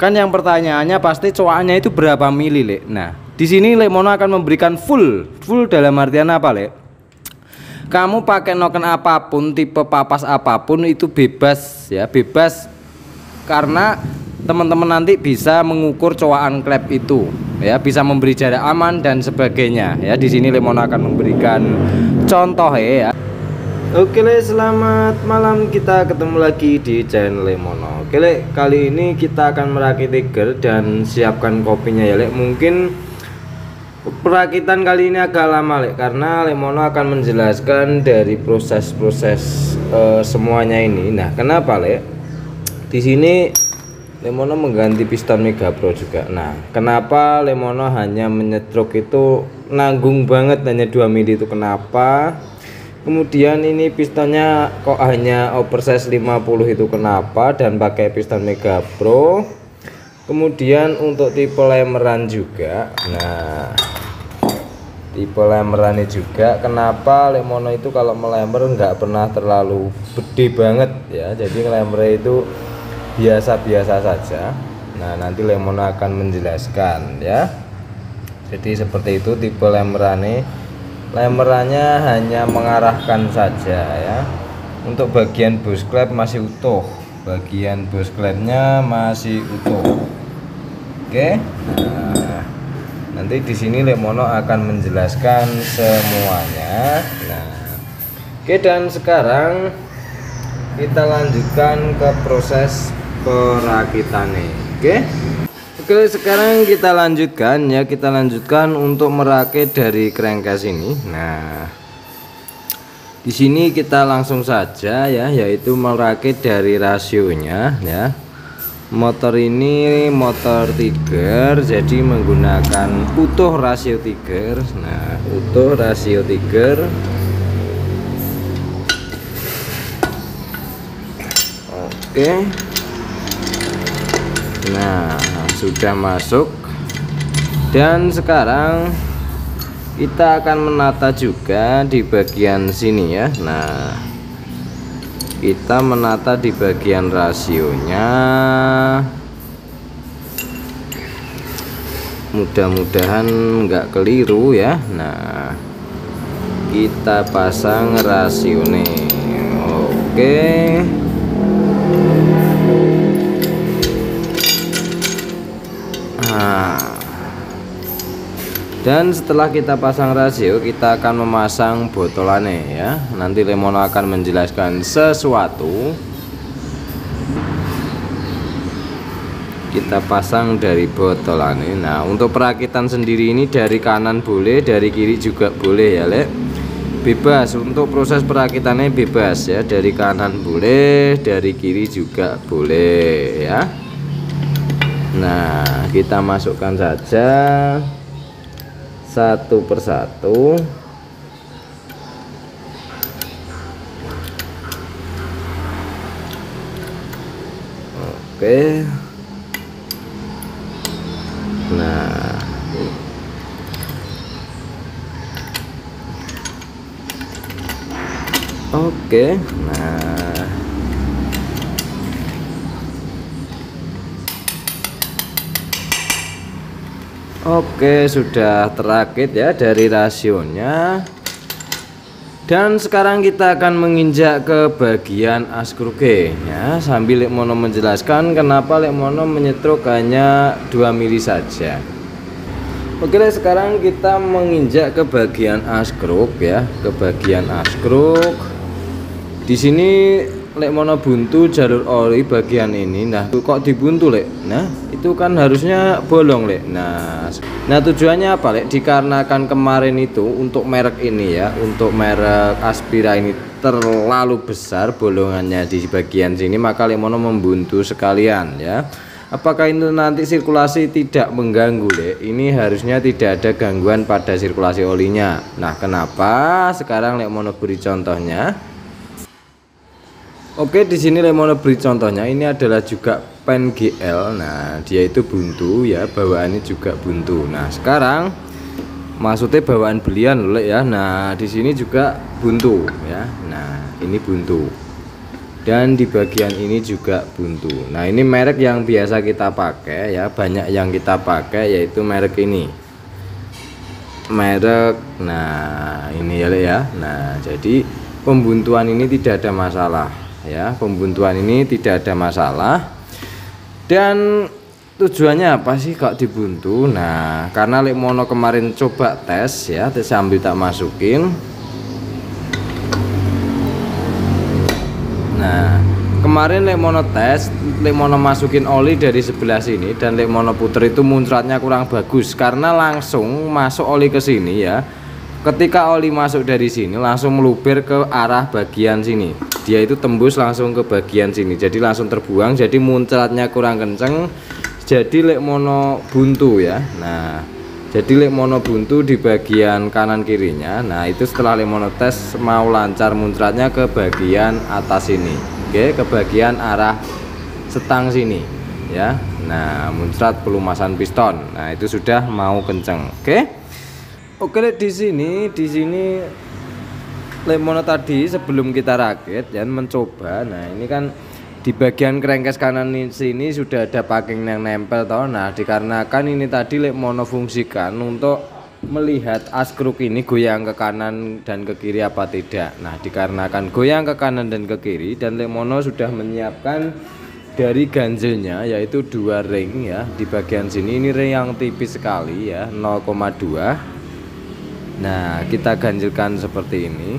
Kan yang pertanyaannya pasti coakannya itu berapa mili, Lek. Nah, di sini Lek Mono akan memberikan full dalam artian apa, Lek? Kamu pakai noken apapun, tipe papas apapun itu bebas ya, bebas karena teman-teman nanti bisa mengukur coakan klep itu ya, bisa memberi jarak aman dan sebagainya ya. Di sini Lek Mono akan memberikan contoh ya. Oke Le, selamat malam, kita ketemu lagi di channel Lek Mono. Oke Le, kali ini kita akan merakit tiger dan siapkan kopinya ya Le. Mungkin perakitan kali ini agak lama Le, karena Lek Mono akan menjelaskan dari proses-proses semuanya ini. Nah, kenapa Le? Di sini Lek Mono mengganti piston Mega Pro juga. Nah, kenapa Lek Mono hanya menyetruk itu nanggung banget, hanya 2 mili itu kenapa? Kemudian ini pistonnya kok hanya oversize 50 itu kenapa, dan pakai piston Mega Pro. Kemudian untuk tipe lemeran juga, nah tipe lemerannya juga kenapa Lek Mono itu kalau melemer nggak pernah terlalu gede banget ya, jadi lemernya itu biasa-biasa saja. Nah, nanti Lek Mono akan menjelaskan ya. Jadi seperti itu tipe lemerannya. Lemerannya hanya mengarahkan saja ya. Untuk bagian bus klep masih utuh, bagian bus klepnya masih utuh. Oke. Nah, nanti di sini Lek Mono akan menjelaskan semuanya. Nah, oke, dan sekarang kita lanjutkan ke proses perakitannya. Oke. Oke, sekarang kita lanjutkan ya, kita lanjutkan untuk merakit dari crankcase ini. Nah, di sini kita langsung saja ya, yaitu merakit dari rasionya ya. Motor ini motor Tiger, jadi menggunakan utuh rasio Tiger. Nah, utuh rasio Tiger. Oke. Nah, sudah masuk, dan sekarang kita akan menata juga di bagian sini ya. Nah, kita menata di bagian rasionya, mudah-mudahan nggak keliru ya. Nah, kita pasang rasio nih. Oke. Nah, dan setelah kita pasang rasio, kita akan memasang botolannya ya. Nanti Lek Mono akan menjelaskan sesuatu. Kita pasang dari botolannya. Nah, untuk perakitan sendiri ini dari kanan boleh, dari kiri juga boleh ya Lek. Bebas, untuk proses perakitannya bebas ya, dari kanan boleh, dari kiri juga boleh ya. Nah, kita masukkan saja satu persatu. Oke. Nah, oke. Nah, oke, sudah terakit ya dari rasionya. Dan sekarang kita akan menginjak ke bagian askruke ya, sambil Lek Mono menjelaskan kenapa Lek Mono menyetruk hanya 2 mili saja. Oke, sekarang kita menginjak ke bagian askruk ya, ke bagian askruk. Di sini Lek Mono buntu jalur oli bagian ini. Nah, kok dibuntu Lek? Nah, itu kan harusnya bolong Lek. Nah, tujuannya apa Lek? Dikarenakan kemarin itu untuk merek ini ya, untuk merek Aspira ini terlalu besar bolongannya di bagian sini, maka Lek Mono membuntu sekalian ya. Apakah itu nanti sirkulasi tidak mengganggu Lek? Ini harusnya tidak ada gangguan pada sirkulasi olinya. Nah, kenapa? Sekarang Lek Mono beri contohnya. Oke, di sini Lek Mono beri contohnya. Ini adalah juga pen GL. Nah, dia itu buntu ya, bawaannya juga buntu. Nah, sekarang maksudnya bawaan belian loh Lek ya. Nah, di sini juga buntu ya. Nah, ini buntu. dan di bagian ini juga buntu. Nah ini merek yang biasa kita pakai ya, banyak yang kita pakai yaitu merek ini, merek nah ini ya. Nah jadi pembuntuan ini tidak ada masalah ya, pembuntuan ini tidak ada masalah. Dan tujuannya apa sih kok dibuntu? Nah karena Lek Mono kemarin coba tes ya, sambil tak masukin. Nah kemarin Lek Mono tes, Lek Mono masukin oli dari sebelah sini dan Lek Mono puter itu muncratnya kurang bagus karena langsung masuk oli ke sini ya. Ketika oli masuk dari sini langsung meluber ke arah bagian sini, dia itu tembus langsung ke bagian sini, jadi langsung terbuang, jadi muncratnya kurang kenceng, jadi Lek Mono buntu ya. Nah jadi Lek Mono buntu di bagian kanan kirinya. Nah itu setelah Lek Mono tes mau lancar muncratnya ke bagian atas ini, oke, ke bagian arah setang sini ya. Nah muncrat pelumasan piston, nah itu sudah mau kenceng, oke. Oke, di sini Lek Mono tadi sebelum kita rakit dan mencoba. Nah ini kan di bagian crankcase kanan sini sudah ada packing yang nempel toh. Nah dikarenakan ini tadi Lek Mono fungsikan untuk melihat askruk ini goyang ke kanan dan ke kiri apa tidak. Nah dikarenakan goyang ke kanan dan ke kiri, dan Lek Mono sudah menyiapkan dari ganjelnya yaitu 2 ring ya di bagian sini. Ini ring yang tipis sekali ya, 0,2. Nah kita ganjelkan seperti ini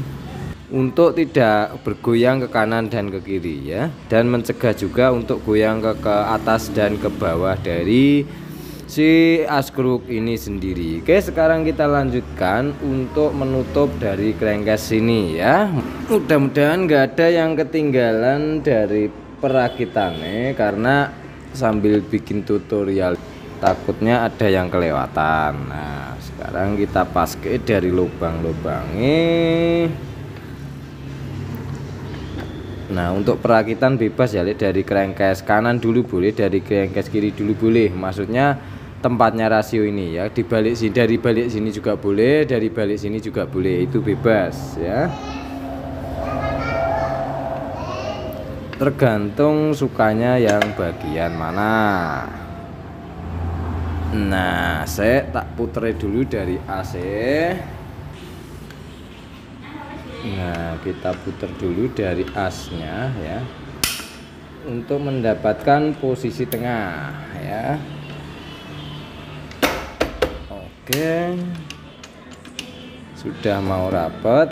untuk tidak bergoyang ke kanan dan ke kiri ya, dan mencegah juga untuk goyang ke atas dan ke bawah dari si askruk ini sendiri. Oke, sekarang kita lanjutkan untuk menutup dari crankcase ini ya. Mudah-mudahan nggak ada yang ketinggalan dari perakitannya, karena sambil bikin tutorial takutnya ada yang kelewatan. Nah sekarang kita pakai dari lubang-lubangnya. Nah untuk perakitan bebas ya, dari crankcase kanan dulu boleh, dari crankcase kiri dulu boleh, maksudnya tempatnya rasio ini ya. Dibalik sini, dari balik sini juga boleh, dari balik sini juga boleh, itu bebas ya, tergantung sukanya yang bagian mana. Nah saya tak puter dulu dari AC. Nah kita putar dulu dari asnya ya, untuk mendapatkan posisi tengah ya. Oke, sudah mau rapat.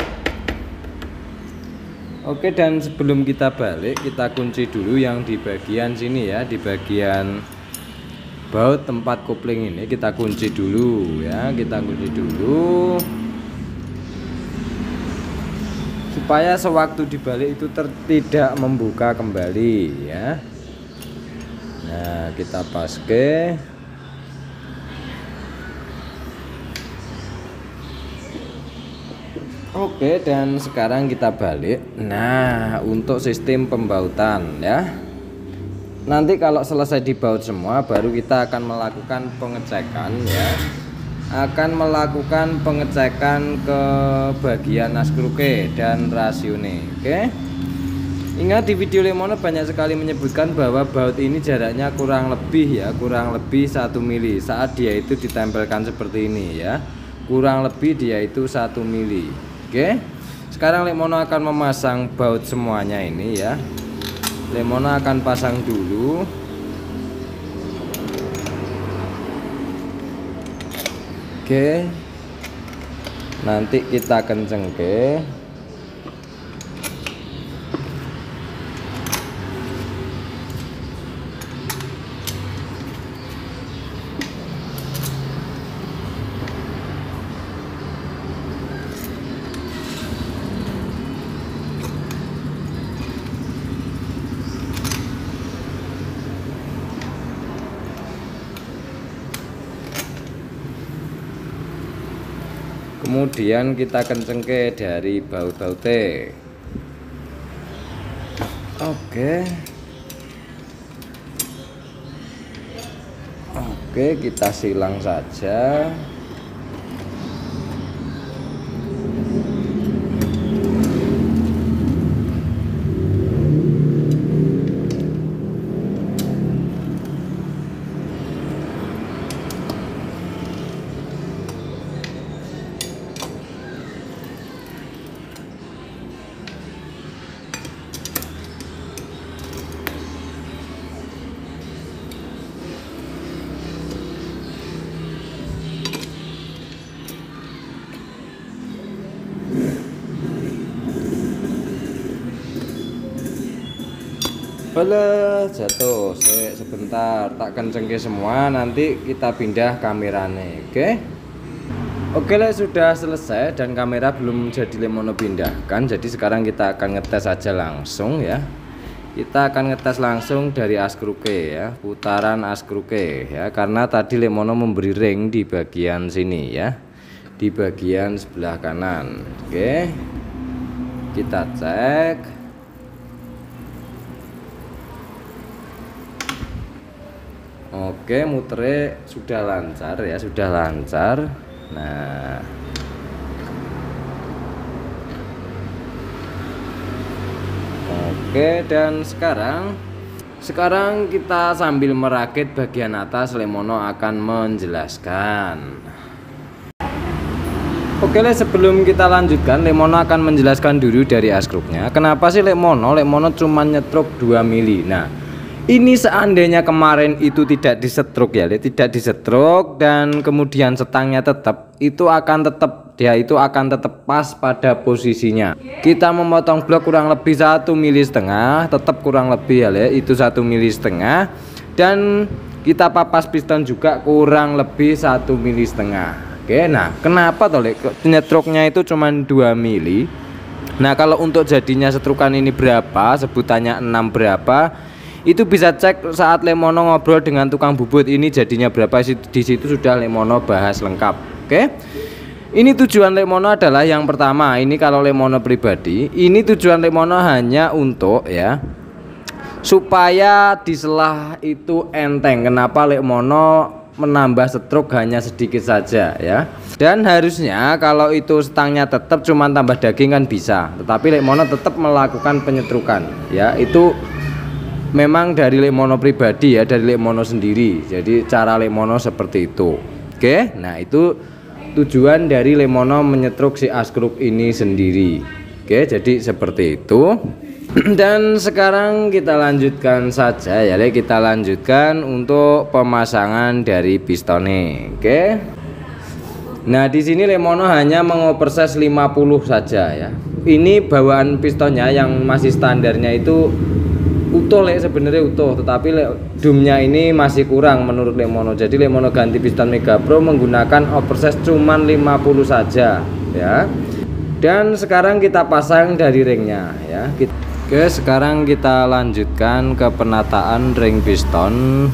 Oke, dan sebelum kita balik kita kunci dulu yang di bagian sini ya, di bagian baut tempat kopling ini kita kunci dulu ya, kita kunci dulu supaya sewaktu dibalik itu tidak membuka kembali ya. Nah kita paske. Oke, dan sekarang kita balik. Nah untuk sistem pembautan ya, nanti kalau selesai dibaut semua baru kita akan melakukan pengecekan ya, akan melakukan pengecekan ke bagian askruke dan rasione. Oke, ingat di video Lek Mono banyak sekali menyebutkan bahwa baut ini jaraknya kurang lebih 1 mili saat dia itu ditempelkan seperti ini ya, kurang lebih dia itu 1 mili. Oke, sekarang Lek Mono akan memasang baut semuanya ini ya. Lek Mono akan pasang dulu. Oke, nanti kita kencengke. Kemudian kita kencengke dari baut-bautnya. Oke, kita silang saja. Alah, jatuh. Sebentar, tak kencengke semua, nanti kita pindah kameranya, oke? Oke lah, sudah selesai dan kamera belum jadi Lemono pindahkan. Jadi sekarang kita akan ngetes aja langsung ya. Kita akan ngetes langsung dari askruke ya, putaran askruke ya, karena tadi Lemono memberi ring di bagian sini ya, di bagian sebelah kanan. Oke, kita cek. Oke, muternya sudah lancar ya, sudah lancar. Nah, oke, dan sekarang kita sambil merakit bagian atas, Lemono akan menjelaskan. Oke, sebelum kita lanjutkan, Lemono akan menjelaskan dulu dari askruknya. Kenapa sih Lemono cuma nyetruk 2 mili. Nah, ini seandainya kemarin itu tidak disetruk ya, tidak disetruk dan kemudian setangnya tetap, itu akan tetap pas pada posisinya. Kita memotong blok kurang lebih 1,5 mili, tetap kurang lebih ya, itu 1,5 mili, dan kita papas piston juga kurang lebih 1,5 mili. Oke, nah kenapa toh nyetruknya itu cuma 2 mili. Nah, kalau untuk jadinya setrukan ini berapa, sebutannya 6 berapa, itu bisa cek saat Lemono ngobrol dengan tukang bubut ini jadinya berapa. Di situ sudah Lemono bahas lengkap. Oke, ini tujuan Lemono adalah yang pertama, ini kalau Lemono pribadi, ini tujuan Lemono hanya untuk ya, supaya diselah itu enteng. Kenapa Lemono menambah setruk hanya sedikit saja ya, dan harusnya kalau itu stangnya tetap cuma tambah daging kan bisa, tetapi Lemono tetap melakukan penyetrukan ya. Itu memang dari Lemono pribadi ya, dari Lemono sendiri. Jadi cara Lemono seperti itu. Oke, nah itu tujuan dari Lemono menyetruk si askruk ini sendiri. Oke, jadi seperti itu. Dan sekarang kita lanjutkan saja ya, kita lanjutkan untuk pemasangan dari pistonnya. Oke. Nah, di sini Lemono hanya mengoperses 50 saja ya. Ini bawaan pistonnya yang masih standarnya itu utuh sebenarnya utuh, tetapi dumnya ini masih kurang menurut Lemono. Jadi Lemono ganti piston Mega Pro menggunakan oversize cuman 50 saja ya. Dan sekarang kita pasang dari ringnya ya. Oke, sekarang kita lanjutkan ke penataan ring piston.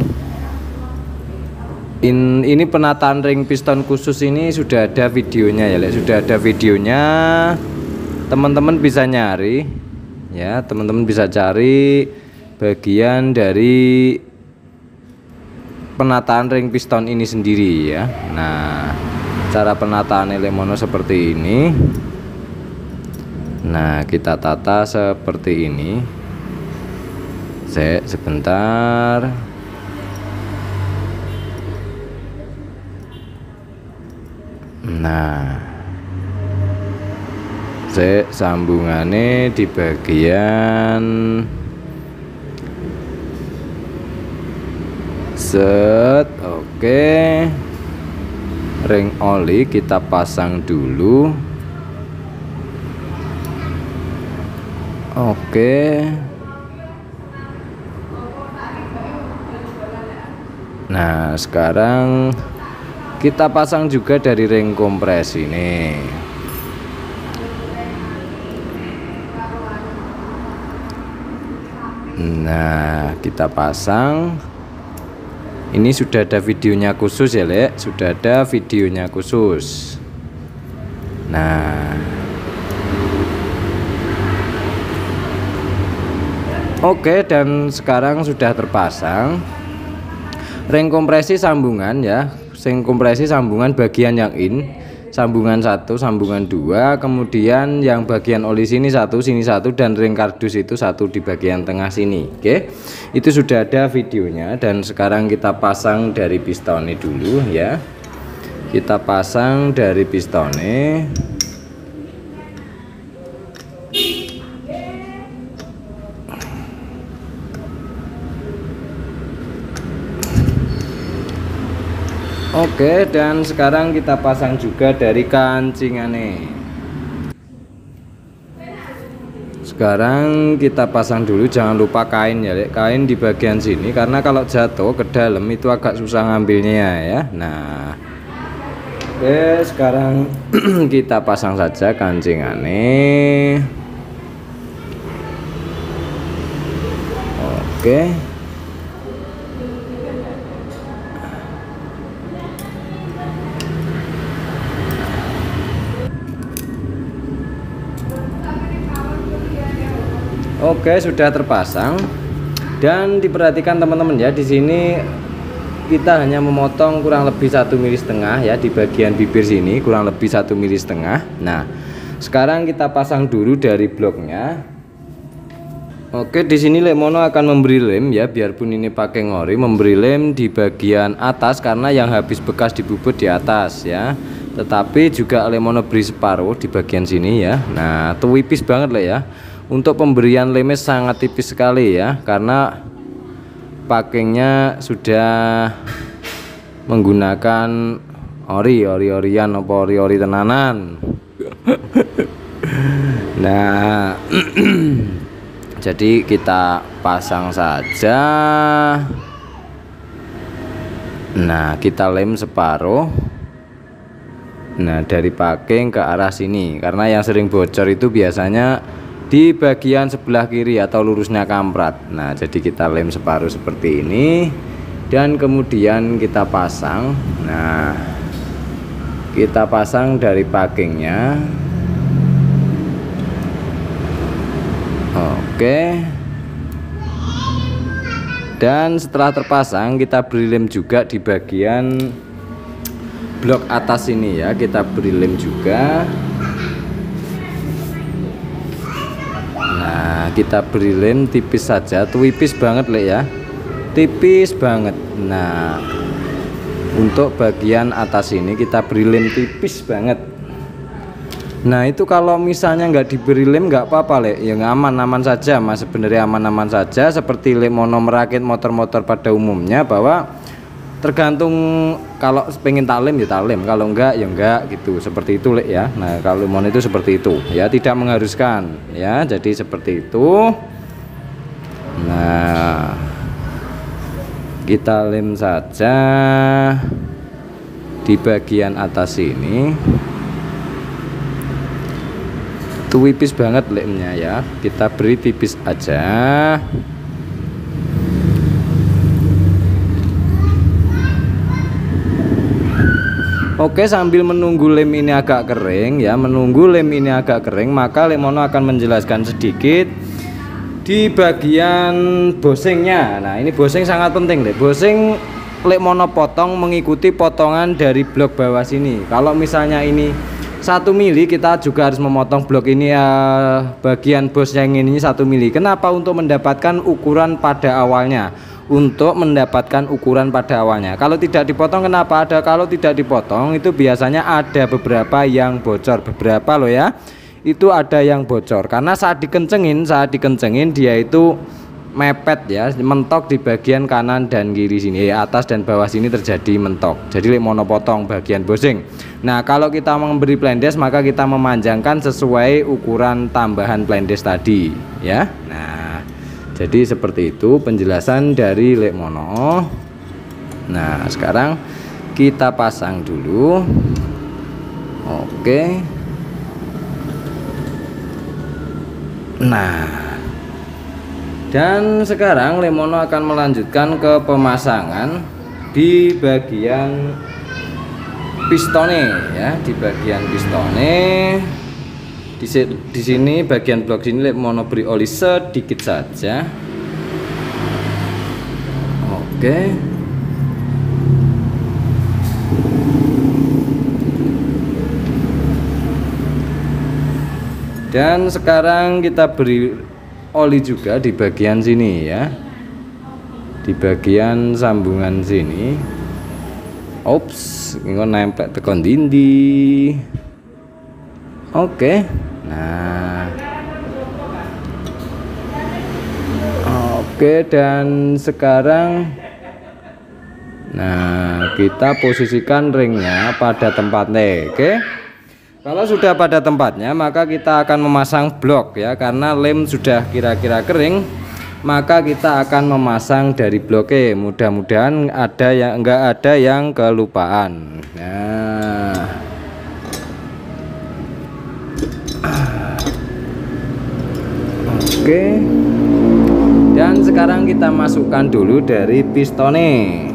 Ini penataan ring piston khusus ini sudah ada videonya ya, sudah ada videonya. Teman-teman bisa nyari ya, teman-teman bisa cari bagian dari penataan ring piston ini sendiri ya. Nah, cara penataan Lemono seperti ini. Nah, kita tata seperti ini. Sebentar. Nah, sambungannya di bagian set. Oke, ring oli kita pasang dulu. Oke, nah sekarang kita pasang juga dari ring kompres ini. Nah, kita pasang. Ini sudah ada videonya khusus ya, sudah ada videonya khusus. Nah, oke, dan sekarang sudah terpasang ring kompresi sambungan ya. Ring kompresi sambungan bagian yang sambungan 1, sambungan 2, kemudian yang bagian oli sini 1, sini 1, dan ring kardus itu 1 di bagian tengah sini. Oke, itu sudah ada videonya. Dan sekarang kita pasang dari pistonnya dulu ya. Kita pasang dari pistonnya. Oke, dan sekarang kita pasang juga dari kancingannya. Sekarang kita pasang dulu, jangan lupa kain ya, kain di bagian sini karena kalau jatuh ke dalam itu agak susah ngambilnya ya. Nah, oke, sekarang kita pasang saja kancingannya. Oke. Oke, sudah terpasang. Dan diperhatikan teman-teman ya, di sini kita hanya memotong kurang lebih 1,5 mm ya di bagian bibir sini, kurang lebih 1,5 mm. Nah, sekarang kita pasang dulu dari bloknya. Oke, di sini Lekmono akan memberi lem ya, biarpun ini pakai ngori, memberi lem di bagian atas karena yang habis bekas dibubut di atas ya. Tetapi juga Lekmono beri separuh di bagian sini ya. Nah, tipis banget lah ya. Untuk pemberian lemnya sangat tipis sekali ya, karena packingnya sudah menggunakan ori-orian apa ori-ori tenanan. Nah, jadi kita pasang saja. Nah, kita lem separuh. Nah, dari packing ke arah sini, karena yang sering bocor itu biasanya di bagian sebelah kiri atau lurusnya kamprat. Nah, jadi kita lem separuh seperti ini dan kemudian kita pasang. Nah, kita pasang dari packingnya. Oke, dan setelah terpasang kita beri lem juga di bagian blok atas ini ya, kita beri lem juga. Nah, kita beri lem tipis saja, tipis banget Le ya, tipis banget. Nah, untuk bagian atas ini kita beri lem tipis banget. Nah, itu kalau misalnya nggak diberi lem nggak apa-apa Le, ya aman-aman saja mas, sebenarnya aman-aman saja. Seperti Lekmono merakit motor-motor pada umumnya, bahwa tergantung, kalau pengen talem ya talem, kalau enggak ya enggak gitu, seperti itu Le ya. Nah, kalau Lekmono itu seperti itu ya, tidak mengharuskan ya, jadi seperti itu. Nah, kita lem saja di bagian atas ini, tipis banget lemnya ya, kita beri tipis aja. Oke, sambil menunggu lem ini agak kering ya, menunggu lem ini agak kering, maka Lekmono akan menjelaskan sedikit di bagian bosingnya. Nah, ini bosing sangat penting deh. Bosing Lekmono potong mengikuti potongan dari blok bawah sini. Kalau misalnya ini 1 mili, kita juga harus memotong blok ini ya, bagian bos yang ini 1 mili. Kenapa? Untuk mendapatkan ukuran pada awalnya. Untuk mendapatkan ukuran pada awalnya. Kalau tidak dipotong, kenapa? Kalau tidak dipotong itu biasanya ada beberapa yang bocor, beberapa loh ya. Itu ada yang bocor karena saat dikencengin dia itu mepet ya, mentok di bagian kanan dan kiri sini, atas dan bawah sini terjadi mentok. Jadi Lekmono potong bagian bosing. Nah, kalau kita memberi plendes maka kita memanjangkan sesuai ukuran tambahan plendes tadi ya. Nah, jadi seperti itu penjelasan dari Lekmono. Nah, sekarang kita pasang dulu. Oke. Nah, dan sekarang Lekmono akan melanjutkan ke pemasangan di bagian pistone ya, di bagian pistone. Di sini bagian blok sini Lekmono beri oli sedikit saja. Oke. Dan sekarang kita beri oli juga di bagian sini ya, di bagian sambungan sini. Ops, ini nempel tekan dindi. Oke. Nah, oke, dan sekarang nah kita posisikan ringnya pada tempatnya. Oke, Kalau sudah pada tempatnya, maka kita akan memasang blok ya, karena lem sudah kira-kira kering, maka kita akan memasang dari bloknya. Mudah-mudahan enggak ada yang kelupaan. Nah, oke. Dan sekarang kita masukkan dulu dari pistonnya.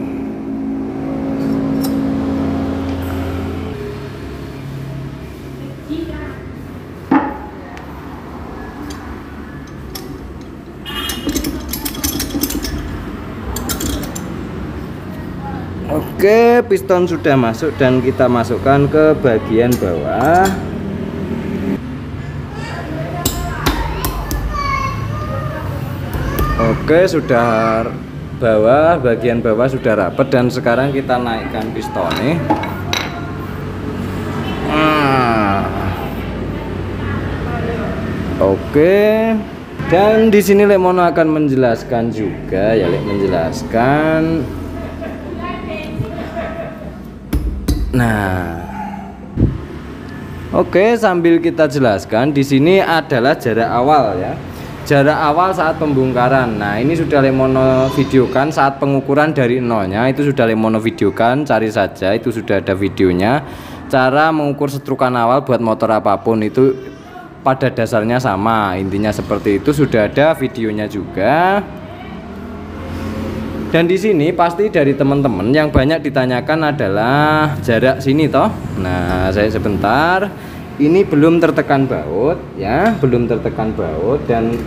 Oke, piston sudah masuk dan kita masukkan ke bagian bawah. Oke, sudah bagian bawah sudah rapat dan sekarang kita naikkan pistonnya. Oke. Dan di sini Lemono akan menjelaskan juga ya, menjelaskan. Nah, oke, sambil kita jelaskan, di sini adalah jarak awal ya, jarak awal saat pembongkaran. Nah, ini sudah Lemono videokan saat pengukuran dari nolnya, itu sudah Lemono videokan, cari saja, itu sudah ada videonya. Cara mengukur setrukan awal buat motor apapun itu pada dasarnya sama, intinya seperti itu, sudah ada videonya juga. Dan di sini pasti dari teman-teman yang banyak ditanyakan adalah jarak sini toh. Nah, saya sebentar. Ini belum tertekan baut ya, belum tertekan baut. Dan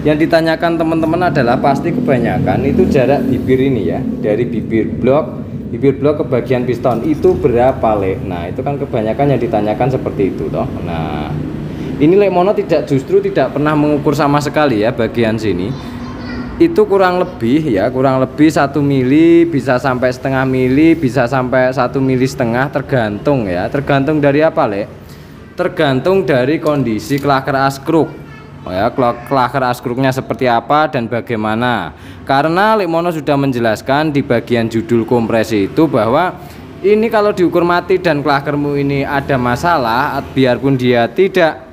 yang ditanyakan teman-teman adalah pasti kebanyakan itu jarak bibir ini ya, dari bibir blok ke bagian piston itu berapa Le? Nah, itu kan kebanyakan yang ditanyakan seperti itu toh. Nah, ini Lemono justru tidak pernah mengukur sama sekali ya bagian sini. Itu kurang lebih 1 mili, bisa sampai setengah mili, bisa sampai 1,5 mili, tergantung ya, tergantung dari apa Le? Tergantung dari kondisi klaker askruk ya, klaker askruknya seperti apa dan bagaimana. Karena Lemono sudah menjelaskan di bagian judul kompresi itu bahwa ini kalau diukur mati dan klakermu ini ada masalah, biarpun dia tidak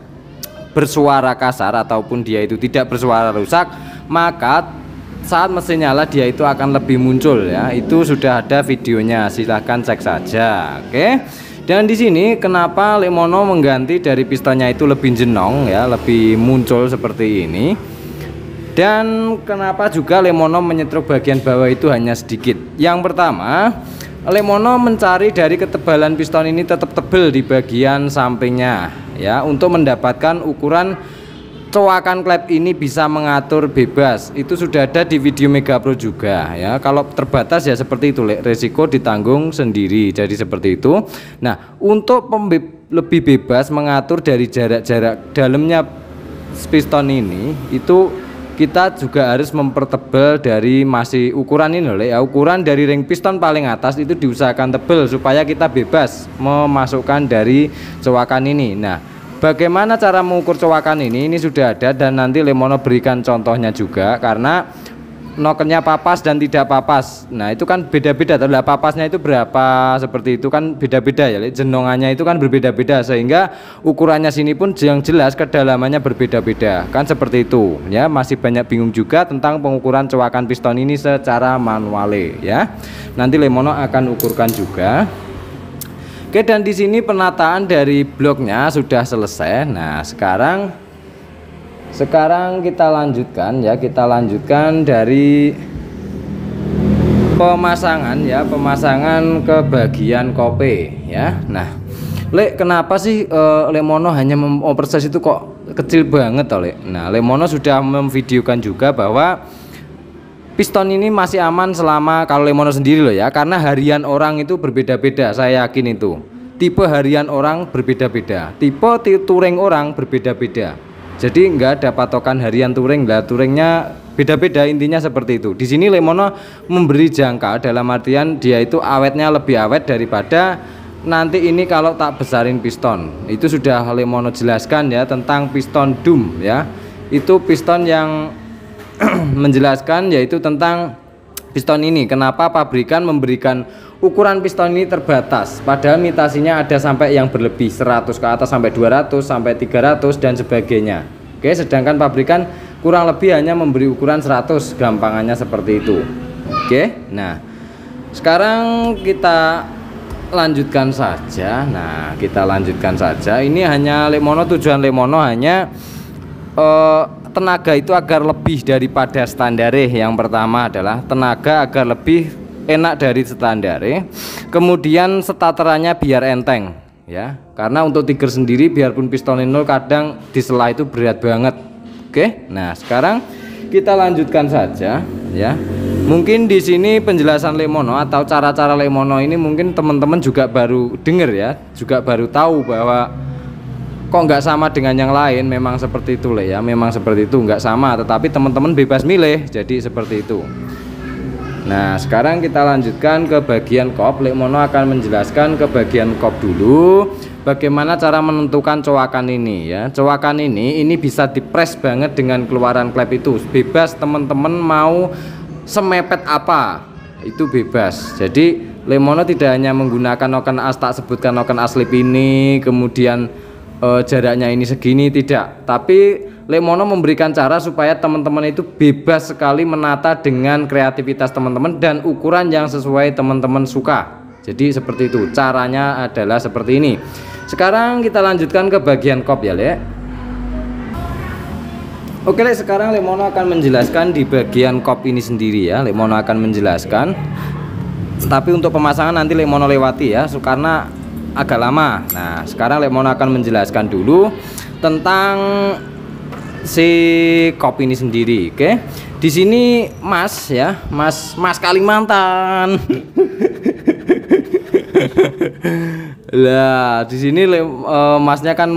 bersuara kasar ataupun dia itu tidak bersuara rusak, maka saat mesin nyala dia itu akan lebih muncul ya. Itu sudah ada videonya, silahkan cek saja. Oke. Dan di sini kenapa Lemono mengganti dari pistonnya itu lebih jenong ya, lebih muncul seperti ini. Dan kenapa juga Lemono menyetruk bagian bawah itu hanya sedikit. Yang pertama, Lemono mencari dari ketebalan piston ini tetap tebal di bagian sampingnya ya, untuk mendapatkan ukuran coakan klep ini bisa mengatur bebas. Itu sudah ada di video Mega Pro juga ya. Kalau terbatas ya seperti itu, resiko ditanggung sendiri, jadi seperti itu. Nah, untuk lebih bebas mengatur dari jarak-jarak dalamnya piston ini, itu kita juga harus mempertebal dari masih ukuran ini ya, ukuran dari ring piston paling atas itu diusahakan tebal supaya kita bebas memasukkan dari coakan ini. Nah, bagaimana cara mengukur coakan ini? Ini sudah ada dan nanti Lemono berikan contohnya juga, karena nokennya papas dan tidak papas. Nah, itu kan beda-beda. Adalah papasnya itu berapa, seperti itu kan beda-beda ya. Jenongannya itu kan berbeda-beda, sehingga ukurannya sini pun yang jelas kedalamannya berbeda-beda. Kan seperti itu ya. Masih banyak bingung juga tentang pengukuran coakan piston ini secara manual ya. Nanti Lemono akan ukurkan juga. Oke, dan di sini penataan dari bloknya sudah selesai. Nah, sekarang kita lanjutkan ya, kita lanjutkan dari pemasangan ya, pemasangan ke bagian kope ya. Nah, kenapa sih Lemono hanya oversize itu kok kecil banget toh Nah, Lemono sudah memvideokan juga bahwa piston ini masih aman selama, kalau Lemono sendiri loh ya, karena harian orang itu berbeda-beda. Saya yakin itu tipe harian orang berbeda-beda, tipe touring orang berbeda-beda. Jadi nggak ada patokan harian touring, lah touringnya beda-beda, intinya seperti itu. Di sini Lemono memberi jangka, dalam artian dia itu awetnya lebih awet daripada nanti ini kalau tak besarin piston. Itu sudah Lemono jelaskan ya tentang piston dum ya. Itu piston yang menjelaskan yaitu tentang piston ini, kenapa pabrikan memberikan ukuran piston ini terbatas, padahal mitasinya ada sampai yang berlebih 100 ke atas, sampai 200, sampai 300 dan sebagainya. Oke, sedangkan pabrikan kurang lebih hanya memberi ukuran 100, gampangannya seperti itu. Oke, nah sekarang kita lanjutkan saja. Nah, kita lanjutkan saja. Ini hanya Lemono, tujuan Lemono hanya tenaga itu agar lebih daripada standar. Yang pertama adalah tenaga agar lebih enak dari standar. Kemudian starterannya biar enteng ya, karena untuk Tiger sendiri biarpun piston 0 kadang di sela itu berat banget. Oke, nah sekarang kita lanjutkan saja ya. Mungkin di sini penjelasan Lemono atau cara-cara Lemono ini mungkin teman-teman juga baru dengar ya, juga baru tahu bahwa kok nggak sama dengan yang lain. Memang seperti itu ya, memang seperti itu, nggak sama, tetapi teman-teman bebas milih, jadi seperti itu. Nah sekarang kita lanjutkan ke bagian kop. Lemono akan menjelaskan ke bagian kop dulu, bagaimana cara menentukan coakan ini ya. Coakan ini bisa dipres banget dengan keluaran klep itu, bebas teman-teman mau semepet apa itu bebas. Jadi Lemono tidak hanya menggunakan noken as, tak sebutkan noken as slip ini kemudian jaraknya ini segini, tidak, tapi Lemono memberikan cara supaya teman-teman itu bebas sekali menata dengan kreativitas teman-teman dan ukuran yang sesuai teman-teman suka. Jadi seperti itu, caranya adalah seperti ini. Sekarang kita lanjutkan ke bagian kop ya Le. Oke Le, sekarang Lemono akan menjelaskan di bagian kop ini sendiri ya. Lemono akan menjelaskan, tapi untuk pemasangan nanti Lemono lewati ya, karena agak lama. Nah sekarang Lemono akan menjelaskan dulu tentang si kop ini sendiri. Oke, di sini Mas ya, Mas Kalimantan. Lah di sini Masnya kan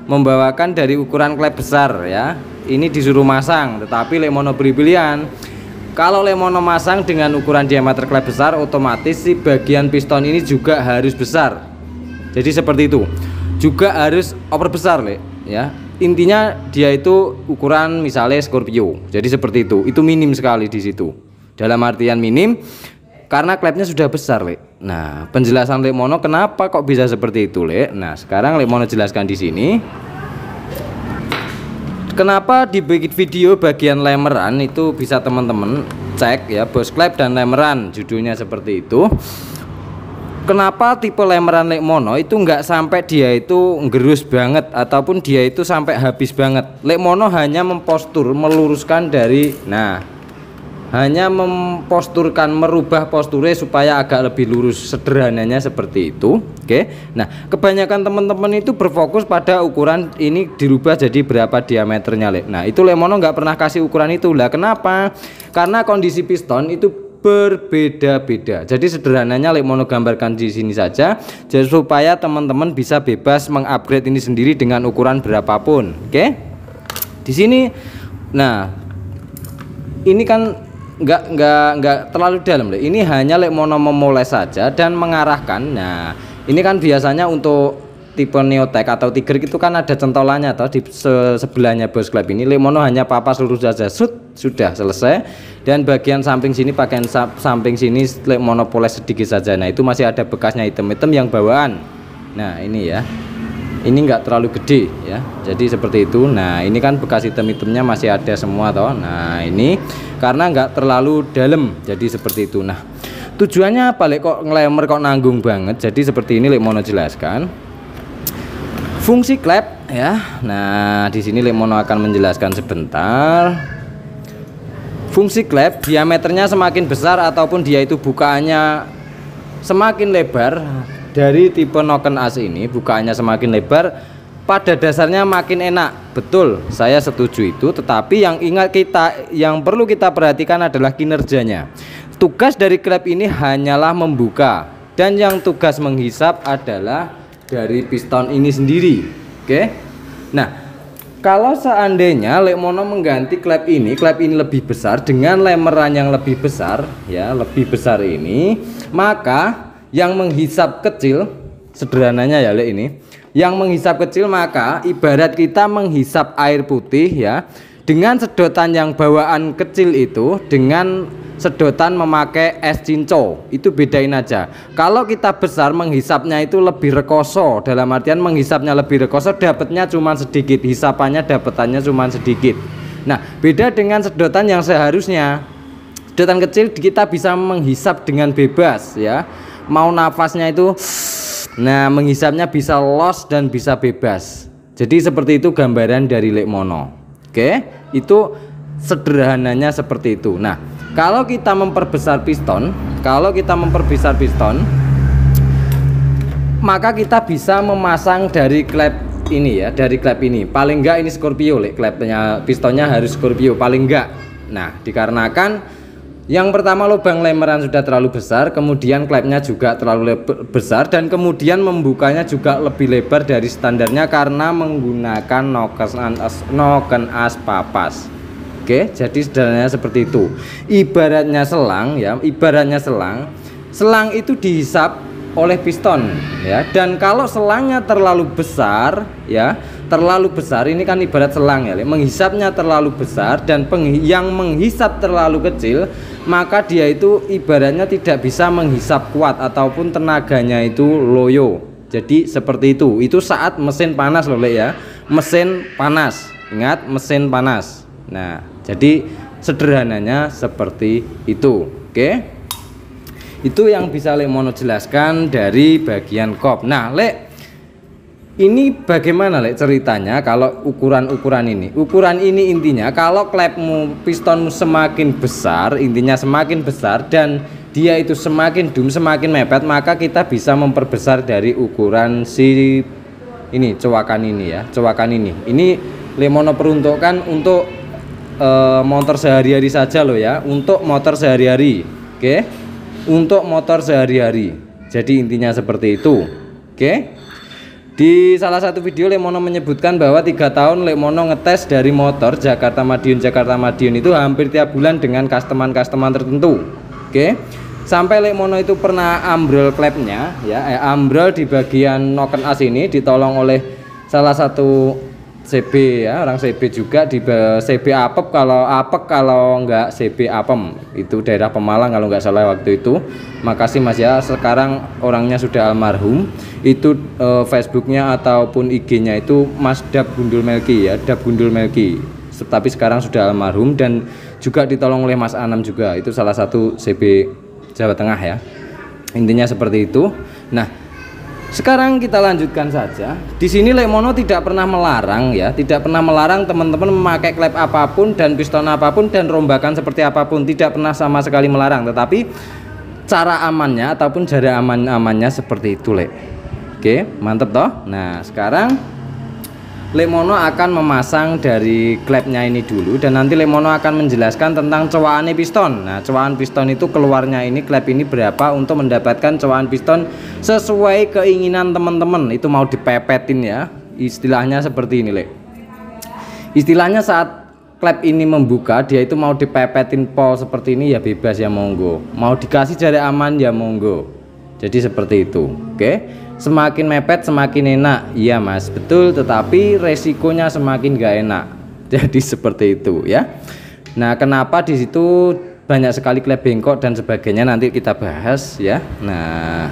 membawakan dari ukuran klep besar ya. Ini disuruh masang, tetapi Lemono beri pilihan. Kalau Lemono masang dengan ukuran diameter klep besar, otomatis si bagian piston ini juga harus besar. Jadi seperti itu. Juga harus oper besar Le ya. Intinya dia itu ukuran misalnya Scorpio, jadi seperti itu. Itu minim sekali di situ. Dalam artian minim karena klepnya sudah besar Le. Nah penjelasan Lemono kenapa kok bisa seperti itu Le. Nah sekarang Lemono jelaskan di sini. Kenapa di video bagian lemeran itu bisa teman-teman cek ya, bos klep dan lemeran, judulnya seperti itu. Kenapa tipe lemeran Lemono itu nggak sampai dia itu ngerus banget ataupun dia itu sampai habis banget. Lemono hanya mempostur, meluruskan dari, nah hanya memposturkan, merubah posturnya supaya agak lebih lurus, sederhananya seperti itu. Oke, nah kebanyakan teman-teman itu berfokus pada ukuran ini dirubah jadi berapa diameternya Le. Nah itu Lemono nggak pernah kasih ukuran itu lah. Kenapa? Karena kondisi piston itu berbeda-beda. Jadi sederhananya Lemono gambarkan di sini saja, jadi supaya teman-teman bisa bebas mengupgrade ini sendiri dengan ukuran berapapun. Oke, di sini, nah ini kan nggak terlalu dalam. Ini hanya Lemono memulai saja dan mengarahkan. Nah ini kan biasanya untuk tipe Neotech atau Tiger itu kan ada centolannya atau di sebelahnya bos klep ini. Lemono hanya papas lurus saja, sudah selesai. Dan bagian samping sini, bagian samping sini Lemono poles sedikit saja. Nah itu masih ada bekasnya hitam-hitam yang bawaan. Nah ini ya, ini enggak terlalu gede ya, jadi seperti itu. Nah ini kan bekas hitam-hitamnya masih ada semua toh. Nah ini karena enggak terlalu dalam, jadi seperti itu. Nah tujuannya apa kok ngelemer kok nanggung banget, jadi seperti ini Lemono jelaskan fungsi klep ya. Nah di sini Lemono akan menjelaskan sebentar. Fungsi klep, diameternya semakin besar ataupun dia itu bukaannya semakin lebar. Dari tipe noken as ini bukaannya semakin lebar, pada dasarnya makin enak. Betul, saya setuju itu. Tetapi yang perlu kita perhatikan adalah kinerjanya. Tugas dari klep ini hanyalah membuka, dan yang tugas menghisap adalah dari piston ini sendiri. Oke. Nah kalau seandainya Lemono mengganti klep ini lebih besar dengan lemeran yang lebih besar ya, lebih besar ini, maka yang menghisap kecil, sederhananya ya Le ini, yang menghisap kecil, maka ibarat kita menghisap air putih ya, dengan sedotan yang bawaan kecil itu dengan sedotan memakai es cinco itu bedain aja. Kalau kita besar menghisapnya itu lebih rekoso, dalam artian menghisapnya lebih rekoso, dapatnya cuma sedikit, hisapannya dapatannya cuma sedikit. Nah beda dengan sedotan yang seharusnya sedotan kecil kita bisa menghisap dengan bebas ya, mau nafasnya itu nah menghisapnya bisa los dan bisa bebas. Jadi seperti itu gambaran dari Lekmono. Oke, itu sederhananya seperti itu. Nah, kalau kita memperbesar piston, maka kita bisa memasang dari klep ini ya, dari klep ini. Paling enggak ini Scorpio, klepnya pistonnya harus Scorpio paling enggak. Nah, dikarenakan yang pertama lubang lemeran sudah terlalu besar, kemudian klepnya juga terlalu besar, dan kemudian membukanya juga lebih lebar dari standarnya karena menggunakan noken as papas. Oke, jadi sederhananya seperti itu. Ibaratnya selang ya, selang itu dihisap oleh piston ya, dan kalau selangnya terlalu besar ya, ini kan ibarat selang ya, menghisapnya terlalu besar dan yang menghisap terlalu kecil, maka dia itu ibaratnya tidak bisa menghisap kuat ataupun tenaganya itu loyo. Jadi seperti itu saat mesin panas loh ya, mesin panas, ingat mesin panas. Nah jadi sederhananya seperti itu. Oke, itu yang bisa Lekmono jelaskan dari bagian kop. Nah ini bagaimana ceritanya kalau ukuran ini intinya kalau klepmu pistonmu semakin besar, intinya semakin besar dan dia itu semakin semakin mepet, maka kita bisa memperbesar dari ukuran si ini cowakan ini ya, ini Lekmono peruntukkan untuk motor sehari-hari saja loh ya, untuk motor sehari-hari. Oke, untuk motor sehari-hari. Jadi intinya seperti itu. Oke. Di salah satu video Lekmono menyebutkan bahwa 3 tahun Lekmono ngetes dari motor Jakarta Madiun itu hampir tiap bulan dengan customer tertentu. Oke. Sampai Lekmono itu pernah ambrol klepnya ya, ambrol di bagian noken as ini ditolong oleh salah satu CB ya, orang CB juga di CB Apep, kalau enggak CB Apem, itu daerah Pemalang kalau nggak salah waktu itu. Makasih Mas ya, sekarang orangnya sudah almarhum. Itu Facebooknya ataupun IG-nya itu Mas Dab Gundul Melki ya, Dab Gundul Melki. Tapi sekarang sudah almarhum dan juga ditolong oleh Mas Anam juga. Itu salah satu CB Jawa Tengah ya. Intinya seperti itu. Nah, sekarang kita lanjutkan saja. Di sini Lekmono tidak pernah melarang ya, tidak pernah melarang teman-teman memakai klep apapun dan piston apapun dan rombakan seperti apapun, tidak pernah sama sekali melarang. Tetapi cara amannya ataupun jarak amannya seperti itu, Lek. Oke, mantep toh. Nah, sekarang Lekmono akan memasang dari klepnya ini dulu dan nanti Lekmono akan menjelaskan tentang cowakan piston. Nah, cowakan piston itu keluarnya ini klep ini berapa untuk mendapatkan cowakan piston sesuai keinginan teman-teman. Itu mau dipepetin ya. Istilahnya seperti ini, Lek. Istilahnya saat klep ini membuka, dia itu mau dipepetin pol seperti ini ya bebas ya monggo. Mau dikasih jarak aman ya monggo. Jadi seperti itu. Oke. Semakin mepet semakin enak, iya Mas, betul, tetapi resikonya semakin gak enak. Jadi seperti itu ya. Nah, kenapa di situ banyak sekali klep bengkok dan sebagainya nanti kita bahas ya. Nah,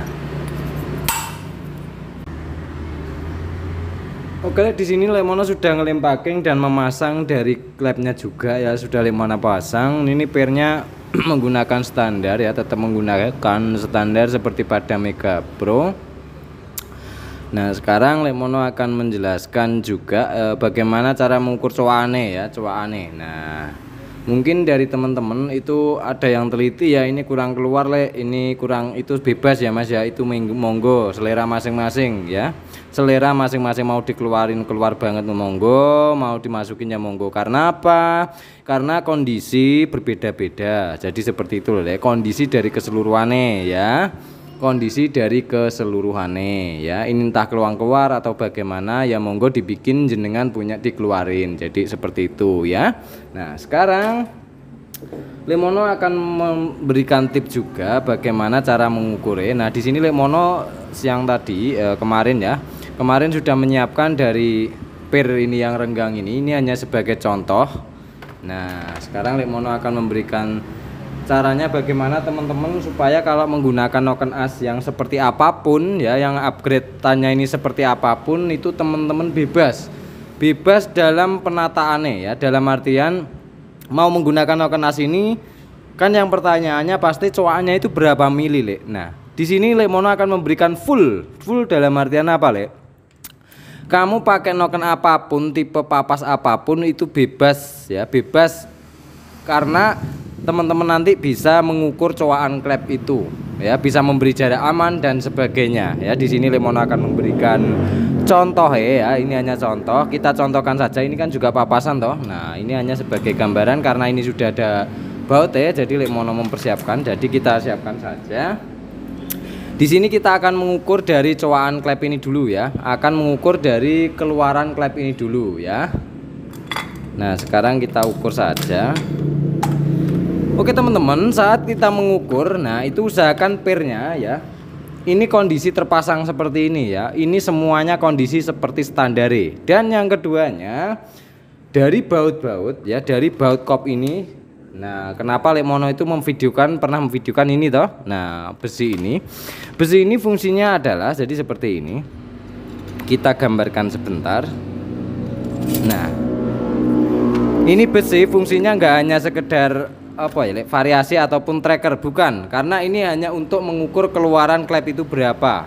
oke, di sini Lekmono sudah ngelem packing dan memasang dari klepnya juga ya, sudah Lekmono pasang. Ini pernya menggunakan standar ya, tetap menggunakan standar seperti pada Mega Pro. Nah, sekarang Lekmono akan menjelaskan juga bagaimana cara mengukur cowane ya, cowane. Nah, mungkin dari teman-teman itu ada yang teliti ya, ini kurang keluar Lek, ini kurang, itu bebas ya Mas ya, itu monggo selera masing-masing ya. Selera masing-masing, mau dikeluarin keluar banget monggo, mau dimasukin ya monggo. Karena apa? Karena kondisi berbeda-beda. Jadi seperti itu Lek, kondisi dari keseluruhannya ya. Kondisi dari keseluruhannya ya, ini entah keluar atau bagaimana ya monggo dibikin jenengan punya dikeluarin. Jadi seperti itu ya. Nah, sekarang Lekmono akan memberikan tips juga bagaimana cara mengukurnya. Nah, di sini Lekmono siang tadi kemarin sudah menyiapkan dari per ini yang renggang ini hanya sebagai contoh Nah, sekarang Lekmono akan memberikan caranya bagaimana teman-teman supaya kalau menggunakan noken as yang seperti apapun ya, yang upgrade-annya ini seperti apapun, itu teman-teman bebas dalam penataannya ya. Dalam artian mau menggunakan noken as ini kan yang pertanyaannya pasti coakannya itu berapa mili, Lek. Nah, di sini Lekmono akan memberikan full dalam artian apa, Lek? Kamu pakai noken apapun, tipe papas apapun itu bebas ya, bebas karena teman-teman nanti bisa mengukur coakan klep itu ya, bisa memberi jarak aman dan sebagainya ya. Di sini Lekmono akan memberikan contoh ya, ini hanya contoh, kita contohkan saja, ini kan juga papasan toh. Nah, ini hanya sebagai gambaran karena ini sudah ada baut ya, jadi Lekmono mempersiapkan, jadi kita siapkan saja. Di sini kita akan mengukur dari coakan klep ini dulu ya, akan mengukur dari keluaran klep ini dulu ya. Nah, sekarang kita ukur saja. Oke teman-teman, saat kita mengukur, nah itu usahakan pirnya ya, ini kondisi terpasang seperti ini ya, ini semuanya kondisi seperti standar. Dan yang keduanya dari baut-baut ya, dari baut kop ini. Nah, kenapa Lekmono itu pernah memvideokan ini toh? Nah, besi ini fungsinya adalah jadi seperti ini. Kita gambarkan sebentar. Nah, ini besi fungsinya nggak hanya sekedar apa ya, variasi ataupun tracker, bukan, karena ini hanya untuk mengukur keluaran klep itu berapa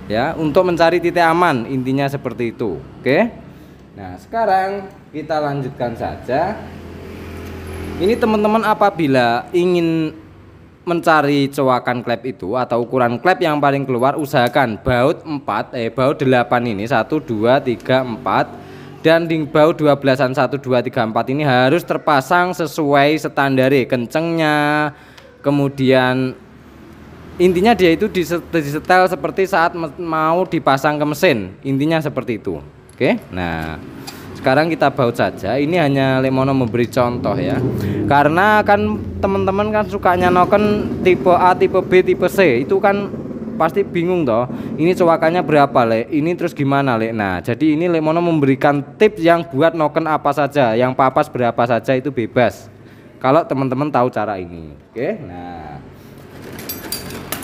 ya, untuk mencari titik aman, intinya seperti itu. Oke. Nah, sekarang kita lanjutkan saja. Ini teman-teman apabila ingin mencari coakan klep itu atau ukuran klep yang paling keluar, usahakan baut 8 ini 1 2 3 4 dan di baut 12-an 1 2 3 4 ini harus terpasang sesuai standar kencengnya. Kemudian intinya dia itu disetel seperti saat mau dipasang ke mesin, intinya seperti itu. Oke. Nah, sekarang kita baut saja. Ini hanya Lekmono memberi contoh ya, karena kan teman-teman kan sukanya noken tipe A, tipe B, tipe C, itu kan pasti bingung toh, ini coakannya berapa, Lek, ini terus gimana, Lek. Nah, jadi ini Lekmono memberikan tips yang buat noken apa saja, yang papas berapa saja itu bebas kalau teman-teman tahu cara ini. Oke. Nah,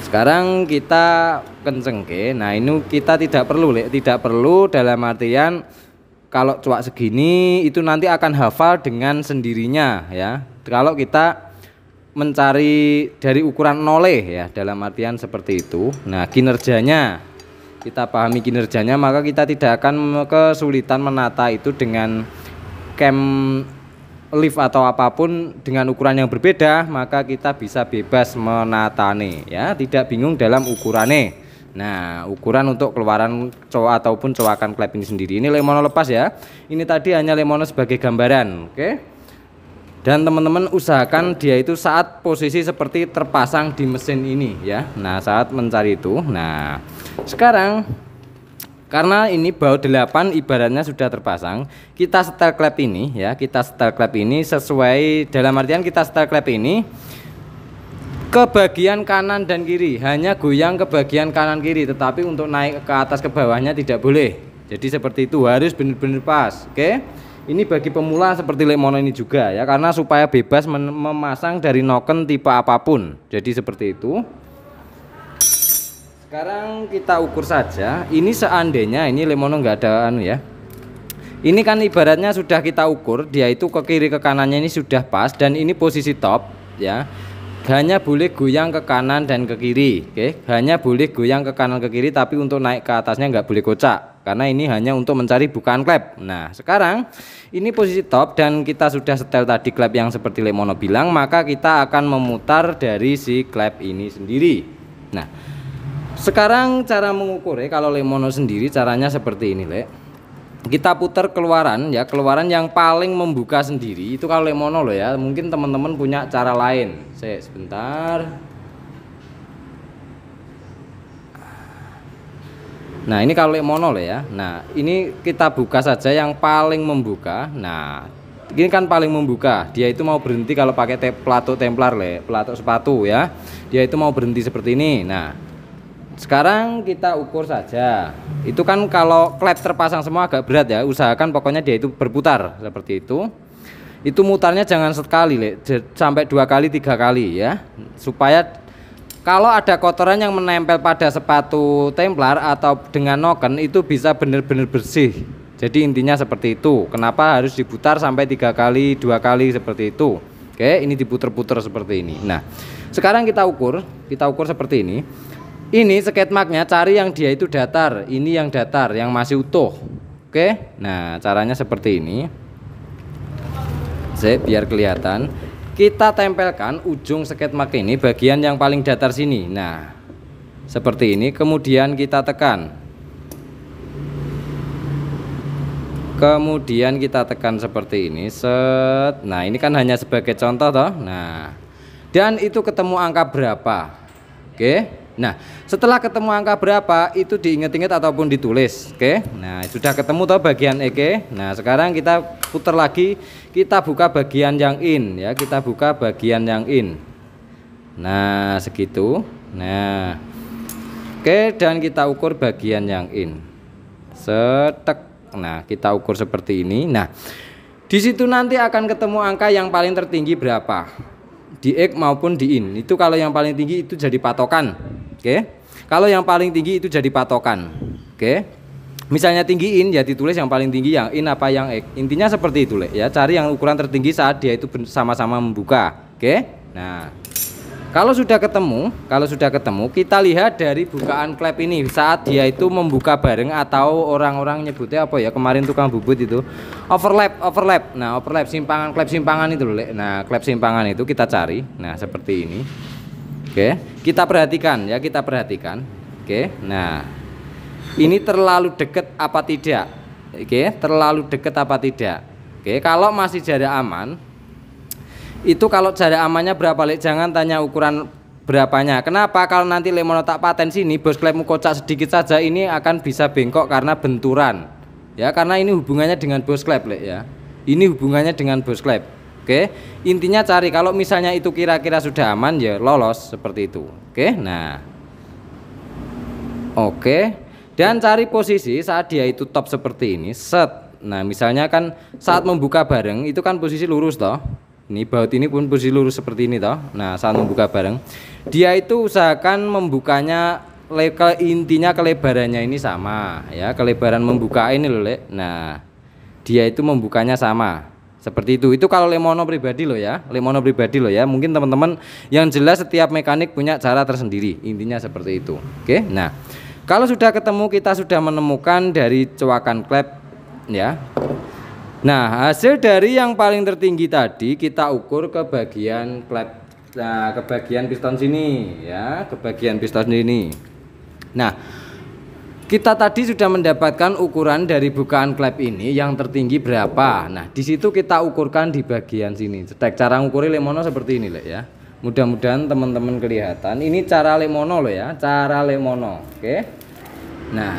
sekarang kita kenceng ke. Nah, ini kita tidak perlu, Lek, tidak perlu dalam artian kalau coak segini itu nanti akan hafal dengan sendirinya ya, kalau kita mencari dari ukuran noleh ya, dalam artian seperti itu. Nah, kinerjanya kita pahami kinerjanya, maka kita tidak akan kesulitan menata itu dengan cam lift atau apapun dengan ukuran yang berbeda, maka kita bisa bebas menatane ya, tidak bingung dalam ukurannya. Nah, ukuran untuk keluaran coak ataupun coakan klep ini sendiri, ini Lekmono lepas ya. Ini tadi hanya Lekmono sebagai gambaran, oke. Dan teman-teman usahakan dia itu saat posisi seperti terpasang di mesin ini ya. Nah, saat mencari itu. Nah, sekarang karena ini baut 8 ibaratnya sudah terpasang, kita setel klep ini ya, kita setel klep ini sesuai, dalam artian kita setel klep ini ke bagian kanan dan kiri, hanya goyang ke bagian kanan kiri, tetapi untuk naik ke atas ke bawahnya tidak boleh. Jadi seperti itu, harus benar-benar pas. Oke. Ini bagi pemula seperti Lekmono ini juga ya, karena supaya bebas memasang dari noken tipe apapun. Jadi seperti itu. Sekarang kita ukur saja. Ini seandainya ini Lekmono nggak ada anu ya. Ini kan ibaratnya sudah kita ukur, dia itu ke kiri ke kanannya ini sudah pas, dan ini posisi top ya. Hanya boleh goyang ke kanan dan ke kiri, oke? Hanya boleh goyang ke kanan ke kiri, tapi untuk naik ke atasnya nggak boleh kocak, karena ini hanya untuk mencari bukaan klep. Nah, sekarang ini posisi top dan kita sudah setel tadi klep yang seperti Lekmono bilang, maka kita akan memutar dari si klep ini sendiri. Nah, sekarang cara mengukur ya, kalau Lekmono sendiri caranya seperti ini, Lek. Kita putar keluaran ya, keluaran yang paling membuka sendiri itu kalau Lekmono loh ya. Mungkin teman-teman punya cara lain. Sebentar. Nah, ini kalau Lekmono loh ya. Nah, ini kita buka saja yang paling membuka. Nah, ini kan paling membuka. Dia itu mau berhenti kalau pakai pelatuk templar, pelatuk sepatu ya. Dia itu mau berhenti seperti ini. Nah, sekarang kita ukur saja. Itu kan kalau klep terpasang semua agak berat ya. Usahakan pokoknya dia itu berputar seperti itu. Itu mutarnya jangan sekali sampai 2 kali 3 kali ya, supaya kalau ada kotoran yang menempel pada sepatu Templar atau dengan noken itu bisa benar-benar bersih. Jadi intinya seperti itu. Kenapa harus diputar sampai 3 kali 2 kali seperti itu. Oke, ini diputer-puter seperti ini. Nah sekarang kita ukur seperti ini. Ini skate marknya cari yang dia itu datar, ini yang datar, yang masih utuh. Oke, nah caranya seperti ini. Biar kelihatan, kita tempelkan ujung skate mark ini bagian yang paling datar sini. Nah seperti ini, kemudian kita tekan, seperti ini, set. Nah ini kan hanya sebagai contoh toh. Nah dan itu ketemu angka berapa. Oke, nah setelah ketemu angka berapa itu diingat-ingat ataupun ditulis. Oke, nah sudah ketemu toh bagian EK. Nah sekarang kita putar lagi, kita buka bagian yang in ya, kita buka bagian yang in. Nah segitu. Nah oke, dan kita ukur bagian yang in, setek. Nah kita ukur seperti ini. Nah di situ nanti akan ketemu angka yang paling tertinggi berapa di X maupun di in. Itu kalau yang paling tinggi itu jadi patokan. Oke, kalau yang paling tinggi itu jadi patokan. Oke, misalnya tinggi in ya ditulis yang paling tinggi yang in apa yang X. Intinya seperti itu ya, cari yang ukuran tertinggi saat dia itu sama-sama membuka. Oke, nah kalau sudah ketemu kita lihat dari bukaan klep ini saat dia itu membuka bareng, atau orang-orang nyebutnya apa ya kemarin tukang bubut itu overlap. Nah overlap simpangan, klep simpangan itu loh. Nah klep simpangan itu kita cari. Nah seperti ini. Oke, kita perhatikan ya, Oke, nah ini terlalu deket apa tidak? Oke, terlalu deket apa tidak? Oke, kalau masih jarak aman, itu kalau jarak amannya berapa jangan tanya ukuran berapanya. Kenapa? Kalau nanti Lemono tak paten sini, bos klepmu kocak sedikit saja, ini akan bisa bengkok karena benturan ya, karena ini hubungannya dengan bos klep ya, ini hubungannya dengan bos klep. Oke, intinya cari kalau misalnya itu kira-kira sudah aman ya lolos seperti itu. Oke, nah oke, dan cari posisi saat dia itu top seperti ini, set. Nah misalnya kan saat membuka bareng itu kan posisi lurus toh. Ini baut ini pun posisi lurus seperti ini toh. Nah saat membuka bareng, dia itu usahakan membukanya intinya kelebarannya ini sama ya, kelebaran membuka ini loh Nah dia itu membukanya sama seperti itu. Itu kalau Lemono pribadi loh ya, Mungkin teman-teman yang jelas setiap mekanik punya cara tersendiri. Intinya seperti itu. Oke, nah kalau sudah ketemu, kita sudah menemukan dari coakan klep ya. Nah hasil dari yang paling tertinggi tadi kita ukur ke bagian klep, nah ke bagian piston sini ya, ke bagian piston ini. Nah kita tadi sudah mendapatkan ukuran dari bukaan klep ini yang tertinggi berapa. Nah di situ kita ukurkan di bagian sini. Cara ngukurnya Lemono seperti ini ya. Mudah-mudahan teman-teman kelihatan. Ini cara Lemono loh ya, cara Lemono. Oke. Nah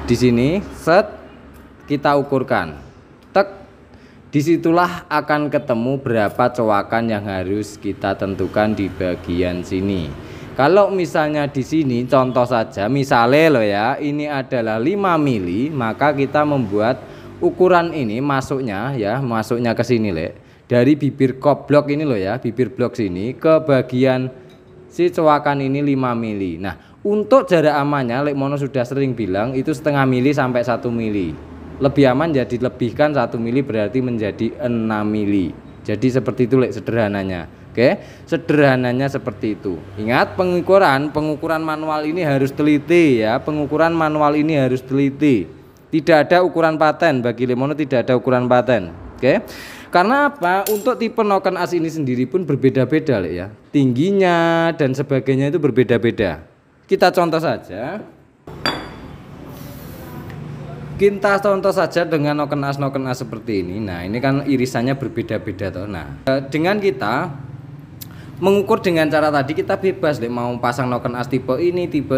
di sini set kita ukurkan, tek, disitulah akan ketemu berapa coakan yang harus kita tentukan di bagian sini. Kalau misalnya di sini contoh saja, misalnya loh ya, ini adalah 5 mili, maka kita membuat ukuran ini masuknya ke sini dari bibir kop blok ini loh ya, bibir blok sini ke bagian si coakan ini 5 mili. Nah untuk jarak amannya Lemono sudah sering bilang itu setengah mili sampai 1 mili. Lebih aman jadi lebihkan 1 mili berarti menjadi 6 mili. Jadi seperti itu sederhananya. Oke, sederhananya seperti itu. Ingat pengukuran manual ini harus teliti ya. Pengukuran manual ini harus teliti. Tidak ada ukuran paten, bagi Lemono tidak ada ukuran paten. Oke. Karena apa? Untuk tipe noken as ini sendiri pun berbeda-beda ya. Tingginya dan sebagainya itu berbeda-beda. Kita contoh saja. Kita contoh saja dengan noken as seperti ini. Nah ini kan irisannya berbeda-beda toh. Nah dengan kita mengukur dengan cara tadi kita bebas mau pasang noken as tipe ini, tipe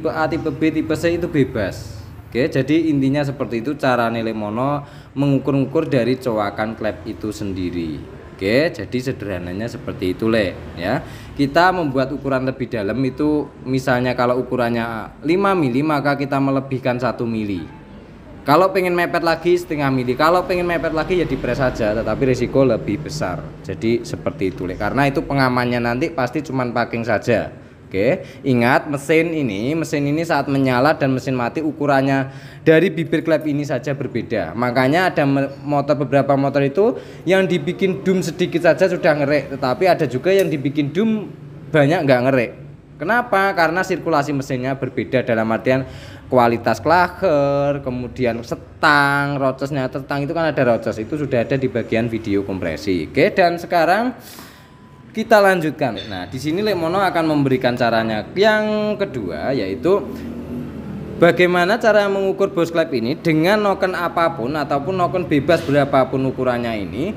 A, tipe B, tipe C itu bebas. Oke, jadi intinya seperti itu cara Lemono mengukur-ukur dari coakan klep itu sendiri. Oke, jadi sederhananya seperti itu ya. Kita membuat ukuran lebih dalam itu misalnya kalau ukurannya 5 mili maka kita melebihkan 1 mili. Kalau pengen mepet lagi setengah mili, kalau pengen mepet lagi ya dipres saja, tetapi risiko lebih besar. Jadi seperti itu, Le. Karena itu pengamannya nanti pasti cuman packing saja. Oke, ingat mesin ini saat menyala dan mesin mati ukurannya dari bibir klep ini saja berbeda. Makanya ada beberapa motor itu yang dibikin dum sedikit saja sudah ngerek, tetapi ada juga yang dibikin dum banyak nggak ngerek. Kenapa? Karena sirkulasi mesinnya berbeda, dalam artian kualitas klaker, kemudian setang, rocosnya. Setang itu kan ada rocos, itu sudah ada di bagian video kompresi. Oke, dan sekarang kita lanjutkan. Nah, di sini Lemono akan memberikan caranya. Yang kedua yaitu bagaimana cara mengukur bos klep ini dengan noken apapun ataupun noken bebas berapapun ukurannya ini,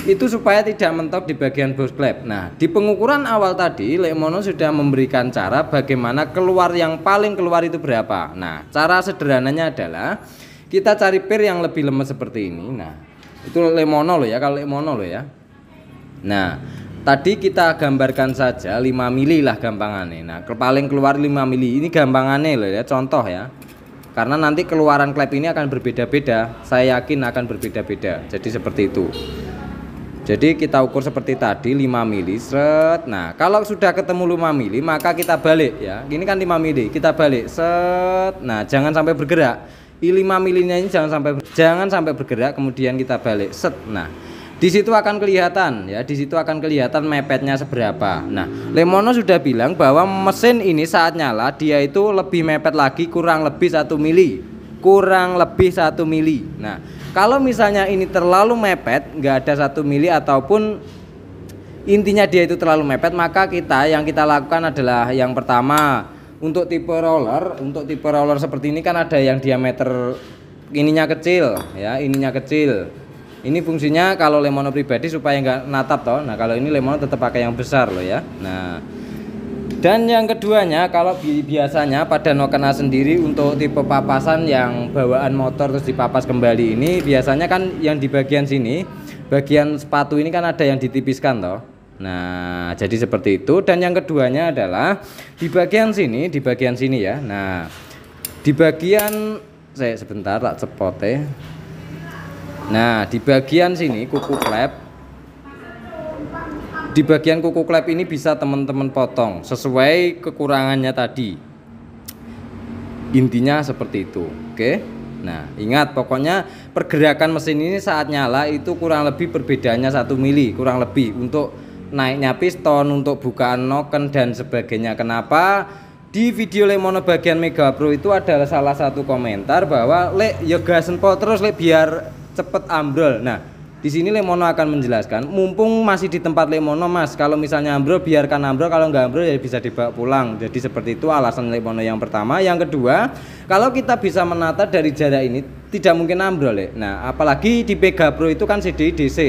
itu supaya tidak mentok di bagian bos klep. Nah, di pengukuran awal tadi Lemono sudah memberikan cara bagaimana keluar yang paling keluar itu berapa. Nah, cara sederhananya adalah kita cari pir yang lebih lemes seperti ini. Nah, itu Lemono loh ya, kalau Lemono loh ya. Nah, tadi kita gambarkan saja 5 mili lah gampangannya. Nah, paling keluar 5 mili. Ini gampangannya loh ya, contoh ya. Karena nanti keluaran klep ini akan berbeda-beda. Saya yakin akan berbeda-beda. Jadi seperti itu. Jadi kita ukur seperti tadi 5 mili set. Nah, kalau sudah ketemu 5 mili maka kita balik ya. Ini kan 5 mili, kita balik set. Nah, jangan sampai bergerak. 5 milinya ini jangan sampai bergerak, kemudian kita balik set. Nah, di situ akan kelihatan ya, di situ akan kelihatan mepetnya seberapa. Nah, Lemono sudah bilang bahwa mesin ini saat nyala dia itu lebih mepet lagi kurang lebih 1 mili. Kurang lebih 1 mili. Nah, kalau misalnya ini terlalu mepet, nggak ada 1 mili ataupun intinya dia itu terlalu mepet, maka yang kita lakukan adalah yang pertama, untuk tipe roller seperti ini kan ada yang diameter ininya kecil ya, ininya kecil. Ini fungsinya kalau Lemono pribadi supaya nggak natap toh. Nah, kalau ini Lemono tetap pakai yang besar loh ya. Nah, dan yang keduanya, kalau biasanya pada Nokena sendiri untuk tipe papasan yang bawaan motor terus dipapas kembali ini, biasanya kan yang di bagian sini, bagian sepatu ini kan ada yang ditipiskan toh. Nah, jadi seperti itu. Dan yang keduanya adalah di bagian sini ya. Nah, di bagian saya sebentar tak cepot ya. Nah, di bagian sini kuku klep, di bagian kuku klep ini bisa teman-teman potong sesuai kekurangannya tadi. Intinya seperti itu. Oke. Nah, ingat pokoknya pergerakan mesin ini saat nyala itu kurang lebih perbedaannya 1 mili, kurang lebih untuk naiknya piston, untuk bukaan noken dan sebagainya. Kenapa? Di video Lemono bagian Mega Pro itu adalah salah satu komentar bahwa ya gasen pol terus biar cepet ambrol. Nah, di sini Lemono akan menjelaskan, mumpung masih di tempat Lemono Mas, kalau misalnya ambrol biarkan ambrol, kalau nggak ambrol ya bisa dibawa pulang. Jadi seperti itu alasan Lemono yang pertama. Yang kedua, kalau kita bisa menata dari jarak ini tidak mungkin ambrol ya. Nah, apalagi di Mega Pro itu kan CDI DC.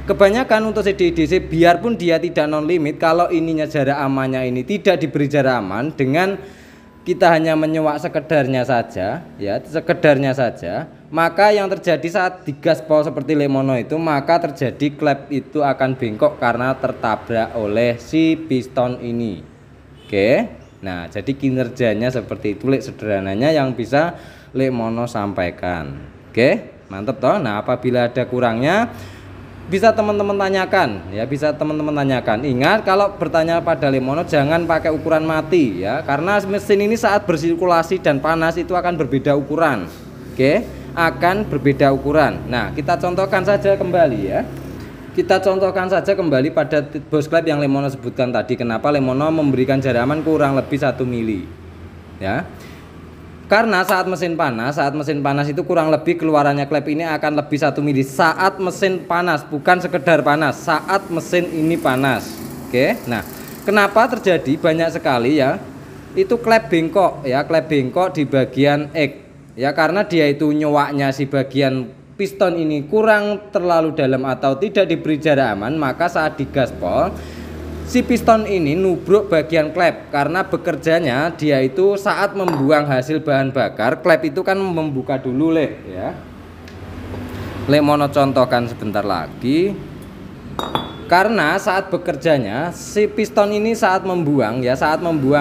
Kebanyakan untuk CDI DC biarpun dia tidak non limit, kalau ininya jarak amannya ini tidak diberi jarak aman, dengan kita hanya menyewak sekedarnya saja ya, sekedarnya saja, maka yang terjadi saat digaspol seperti Lemono itu, maka terjadi klep itu akan bengkok karena tertabrak oleh si piston ini. Oke. Nah, jadi kinerjanya seperti itu sederhananya yang bisa Lemono sampaikan. Oke, mantap toh. Nah, apabila ada kurangnya bisa teman-teman tanyakan ya, bisa teman-teman tanyakan. Ingat, kalau bertanya pada Lemono jangan pakai ukuran mati ya, karena mesin ini saat bersirkulasi dan panas itu akan berbeda ukuran. Oke, akan berbeda ukuran. Nah, kita contohkan saja kembali ya. Kita contohkan saja kembali pada bos klep yang Lemono sebutkan tadi. Kenapa Lemono memberikan jarak aman kurang lebih 1 mili ya. Karena saat mesin panas itu kurang lebih keluarannya klep ini akan lebih 1 mili saat mesin panas, bukan sekedar panas, saat mesin ini panas. Oke. Nah, kenapa terjadi banyak sekali ya? Itu klep bengkok ya, klep bengkok di bagian X. Ya, karena dia itu nyewaknya si bagian piston ini kurang terlalu dalam atau tidak diberi jarak aman, maka saat digaspol si piston ini nubruk bagian klep. Karena bekerjanya dia itu saat membuang hasil bahan bakar, klep itu kan membuka dulu ya. Lemono contohkan sebentar lagi. Karena saat bekerjanya si piston ini saat membuang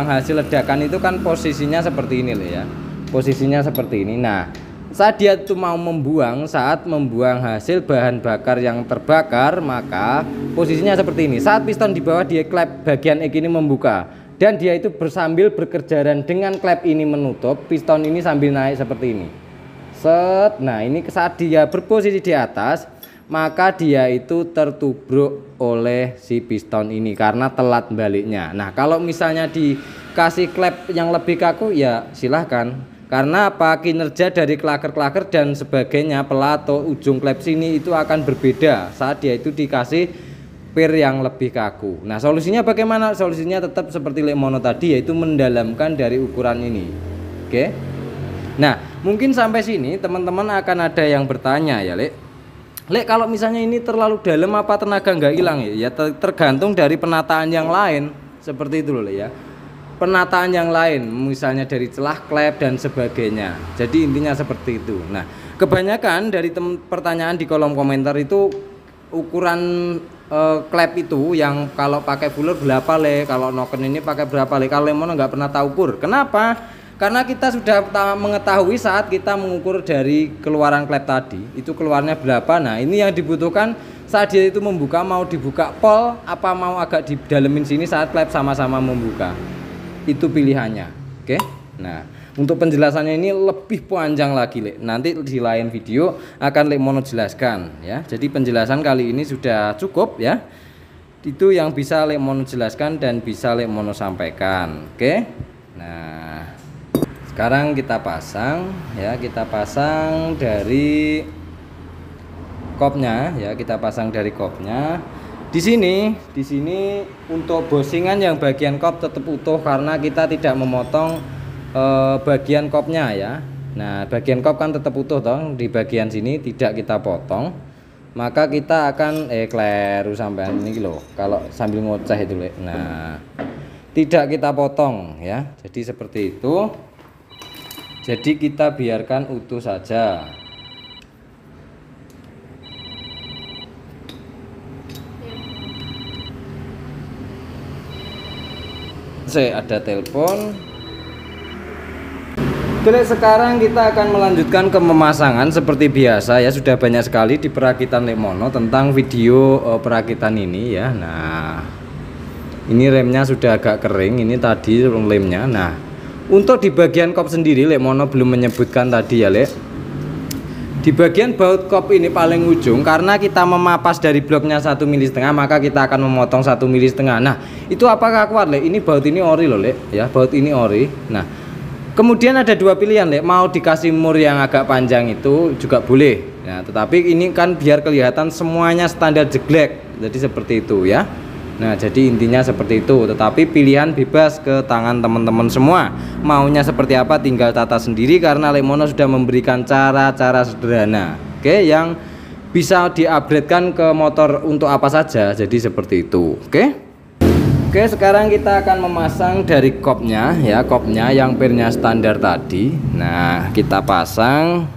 hasil ledakan itu kan posisinya seperti ini ya. Posisinya seperti ini. Nah, Saat dia itu mau membuang, saat membuang hasil bahan bakar yang terbakar, maka posisinya seperti ini. Saat piston di bawah, dia klep bagian ek ini membuka, dan dia itu sambil berkerja, dan dengan klep ini menutup, piston ini sambil naik seperti ini. Set. Nah, ini saat dia berposisi di atas, maka dia itu tertubruk oleh si piston ini karena telat baliknya. Nah, kalau misalnya dikasih klep yang lebih kaku, ya silahkan. Karena apa? Kinerja dari klaker-klaker dan sebagainya, pelat atau ujung klep sini itu akan berbeda saat dia itu dikasih pir yang lebih kaku. Nah, solusinya bagaimana? Solusinya tetap seperti Lemono tadi, yaitu mendalamkan dari ukuran ini. Oke. Nah, mungkin sampai sini teman-teman akan ada yang bertanya ya, Lek. Lek, kalau misalnya ini terlalu dalam apa tenaga nggak hilang ya? Ya tergantung dari penataan yang lain. Seperti itu loh ya. Penataan yang lain, misalnya dari celah klep dan sebagainya. Jadi intinya seperti itu. Nah, kebanyakan dari pertanyaan di kolom komentar itu ukuran klep itu yang kalau pakai fuller berapa le, kalau noken ini pakai berapa le. Kalau Lemono nggak pernah tahu ukur. Kenapa? Karena kita sudah mengetahui saat kita mengukur dari keluaran klep tadi itu keluarnya berapa. Nah, ini yang dibutuhkan saat dia itu membuka, mau dibuka pol apa mau agak didalemin sini saat klep sama-sama membuka. Itu pilihannya. Oke. Nah, untuk penjelasannya ini lebih panjang lagi, Lek. Nanti di lain video akan Lemono jelaskan ya. Jadi penjelasan kali ini sudah cukup ya. Itu yang bisa Lemono jelaskan dan bisa Lemono sampaikan. Oke. Nah, sekarang kita pasang ya, kita pasang dari kopnya ya, kita pasang dari kopnya. Di sini untuk bosingan yang bagian kop tetap utuh karena kita tidak memotong bagian kopnya ya. Nah, bagian kop kan tetap utuh toh, di bagian sini tidak kita potong. Maka kita akan kleru sampean ini loh. Kalau sambil ngoceh itu, Le. Nah, tidak kita potong ya. Jadi seperti itu. Jadi kita biarkan utuh saja. Saya ada telepon. Oke, sekarang kita akan melanjutkan ke pemasangan seperti biasa ya. Sudah banyak sekali di perakitan Lemono tentang video perakitan ini ya. Nah, ini remnya sudah agak kering. Ini tadi lemnya. Nah, untuk di bagian kop sendiri Lemono belum menyebutkan tadi ya, Le. Di bagian baut kop ini paling ujung, karena kita memapas dari bloknya 1,5 mm, maka kita akan memotong 1,5 mm. Nah, itu apakah kuat, Le? Ini baut ini ori loh, Le. Ya, baut ini ori. Nah, kemudian ada dua pilihan, Le. Mau dikasih mur yang agak panjang itu juga boleh. Nah, tetapi ini kan biar kelihatan semuanya standar jeglek. Jadi seperti itu ya. Nah, jadi intinya seperti itu. Tetapi pilihan bebas ke tangan teman-teman semua. Maunya seperti apa tinggal tata sendiri karena Lemono sudah memberikan cara-cara sederhana. Oke, yang bisa di-upgrade-kan ke motor untuk apa saja. Jadi seperti itu. Oke. Oke, sekarang kita akan memasang dari kopnya ya, kopnya yang pirnya standar tadi. Nah, kita pasang.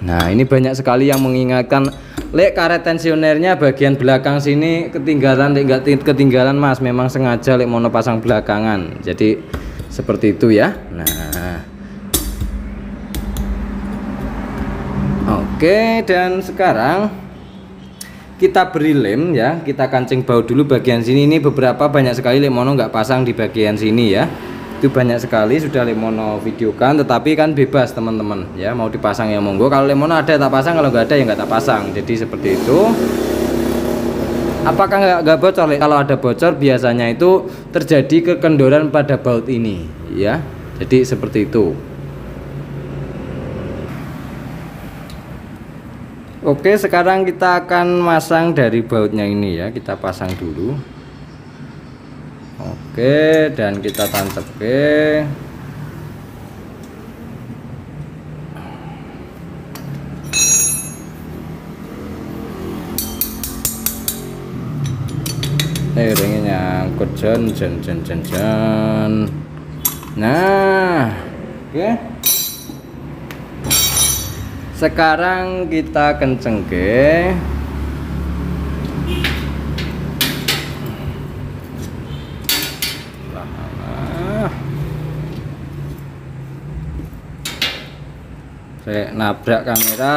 Nah, ini banyak sekali yang mengingatkan, Le, karet tensionernya bagian belakang sini ketinggalan, Le, enggak ketinggalan Mas, memang sengaja Lemono pasang belakangan. Jadi seperti itu ya. Nah, oke, dan sekarang kita beri lem ya, kita kancing baut dulu bagian sini. Ini beberapa banyak sekali Lemono nggak pasang di bagian sini ya. Itu banyak sekali sudah Lemono videokan, tetapi kan bebas teman-teman ya, mau dipasang ya monggo. Kalau Lemono ada tak pasang, kalau nggak ada ya nggak tak pasang. Jadi seperti itu. Apakah nggak bocor? Kalau ada bocor biasanya itu terjadi kekendoran pada baut ini ya. Jadi seperti itu. Oke, sekarang kita akan masang dari bautnya ini ya, kita pasang dulu. Oke, dan kita tancap ke. Ringnya nyangkut jan. Nah, oke. Sekarang kita kenceng ke. Saya nabrak kamera.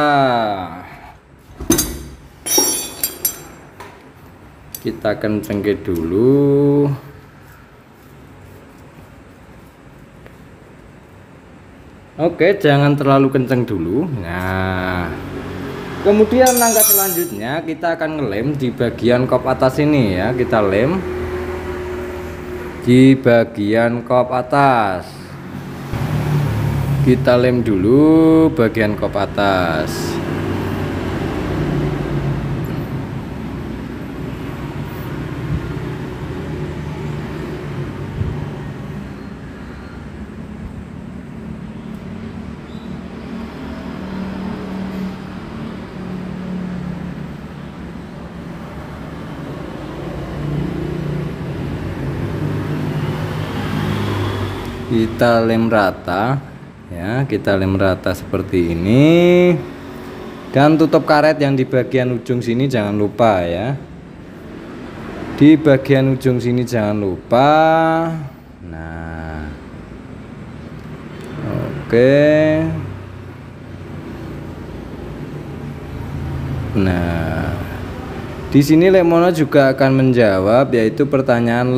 Kita kencengin dulu. Oke, jangan terlalu kenceng dulu. Nah, kemudian langkah selanjutnya kita akan ngelem di bagian kop atas ini ya. Kita lem di bagian kop atas. Kita lem dulu bagian kop atas. Kita lem rata ya, kita lem rata seperti ini, dan tutup karet yang di bagian ujung sini jangan lupa ya, di bagian ujung sini jangan lupa. Nah, oke. Nah, di sini Lemono juga akan menjawab, yaitu pertanyaan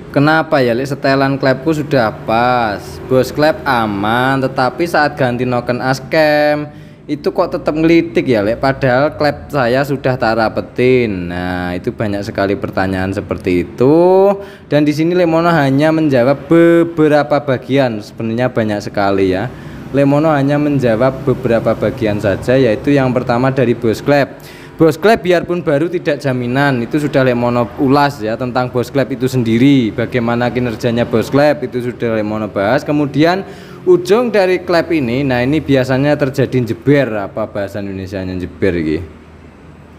kenapa ya setelan klepku sudah pas, bos klep aman, tetapi saat ganti noken askem itu kok tetap ngelitik ya padahal klep saya sudah tak rapetin. Nah, itu banyak sekali pertanyaan seperti itu, dan di sini Lemono hanya menjawab beberapa bagian, sebenarnya banyak sekali ya. Lemono hanya menjawab beberapa bagian saja, yaitu yang pertama dari bos klep. Bos klep biarpun baru tidak jaminan, itu sudah Lemono ulas ya, tentang bos klep itu sendiri, bagaimana kinerjanya bos klep itu sudah Lemono bahas. Kemudian ujung dari klep ini, nah ini biasanya terjadi jeber, apa bahasa Indonesianya jeber gitu,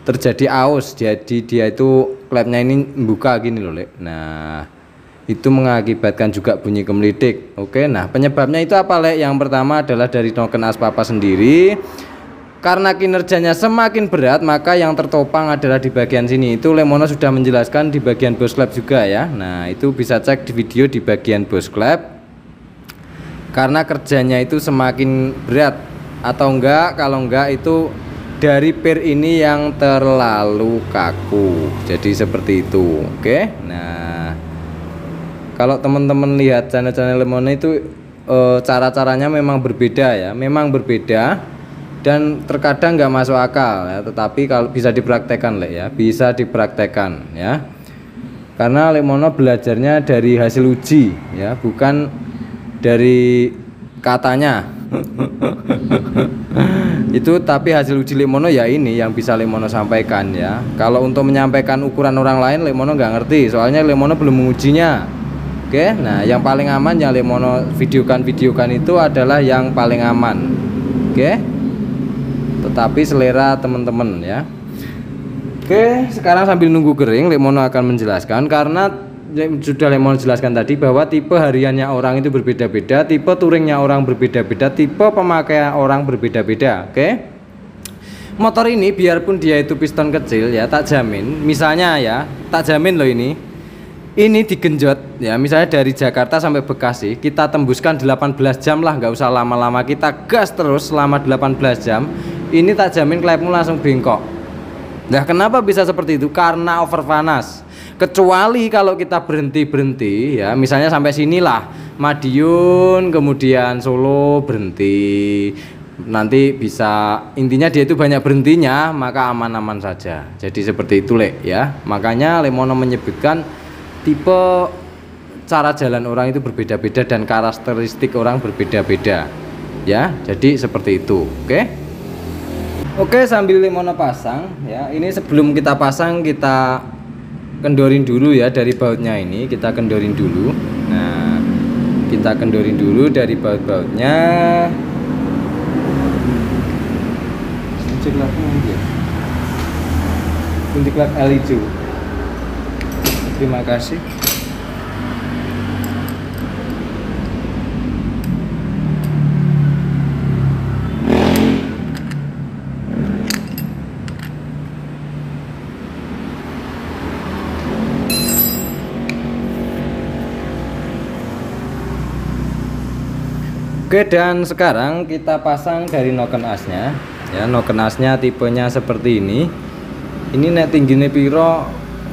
terjadi aus, jadi dia itu klepnya ini membuka gini loh nah itu mengakibatkan juga bunyi kemelitik. Oke, nah penyebabnya itu apa yang pertama adalah dari noken aspapa sendiri. Karena kinerjanya semakin berat, maka yang tertopang adalah di bagian sini. Itu Lemono sudah menjelaskan di bagian bos klep juga ya. Nah, itu bisa cek di video di bagian bos klep. Karena kerjanya itu semakin berat, atau enggak, kalau enggak itu dari pir ini yang terlalu kaku. Jadi seperti itu. Oke. Nah, kalau teman-teman lihat channel-channel Lemono itu cara-caranya memang berbeda ya. Memang berbeda. Dan terkadang nggak masuk akal ya, tetapi kalau bisa dipraktekkan ya, bisa dipraktekkan ya, karena Lemono belajarnya dari hasil uji ya, bukan dari katanya itu, tapi hasil uji Lemono ya ini yang bisa Lemono sampaikan ya. Kalau untuk menyampaikan ukuran orang lain Lemono nggak ngerti, soalnya Lemono belum mengujinya. Oke, nah yang paling aman yang Lemono videokan itu adalah yang paling aman. Oke, tetapi selera teman-teman ya. Oke, sekarang sambil nunggu kering Lemono akan menjelaskan, karena sudah Lemono jelaskan tadi bahwa tipe hariannya orang itu berbeda-beda, tipe touringnya orang berbeda-beda, tipe pemakaian orang berbeda-beda. Oke, motor ini biarpun dia itu piston kecil ya, tak jamin, misalnya ya, tak jamin loh ini digenjot ya, misalnya dari Jakarta sampai Bekasi kita tembuskan 18 jam lah, nggak usah lama-lama, kita gas terus selama 18 jam, ini tak jamin klepmu langsung bengkok. Nah, kenapa bisa seperti itu? Karena over panas. Kecuali kalau kita berhenti ya, misalnya sampai sinilah Madiun kemudian Solo berhenti, nanti bisa, intinya dia itu banyak berhentinya, maka aman-aman saja. Jadi seperti itu ya. Makanya Lemono menyebutkan tipe cara jalan orang itu berbeda-beda dan karakteristik orang berbeda-beda ya. Jadi seperti itu. Oke, sambil Lemono pasang ya, ini sebelum kita pasang kita kendorin dulu ya dari bautnya ini, kita kendorin dulu. Nah, kita kendorin dulu dari baut-bautnya. Kunci klep L hijau. Terima kasih. Oke, dan sekarang kita pasang dari noken asnya ya. Noken asnya tipenya seperti ini nek tingginya piro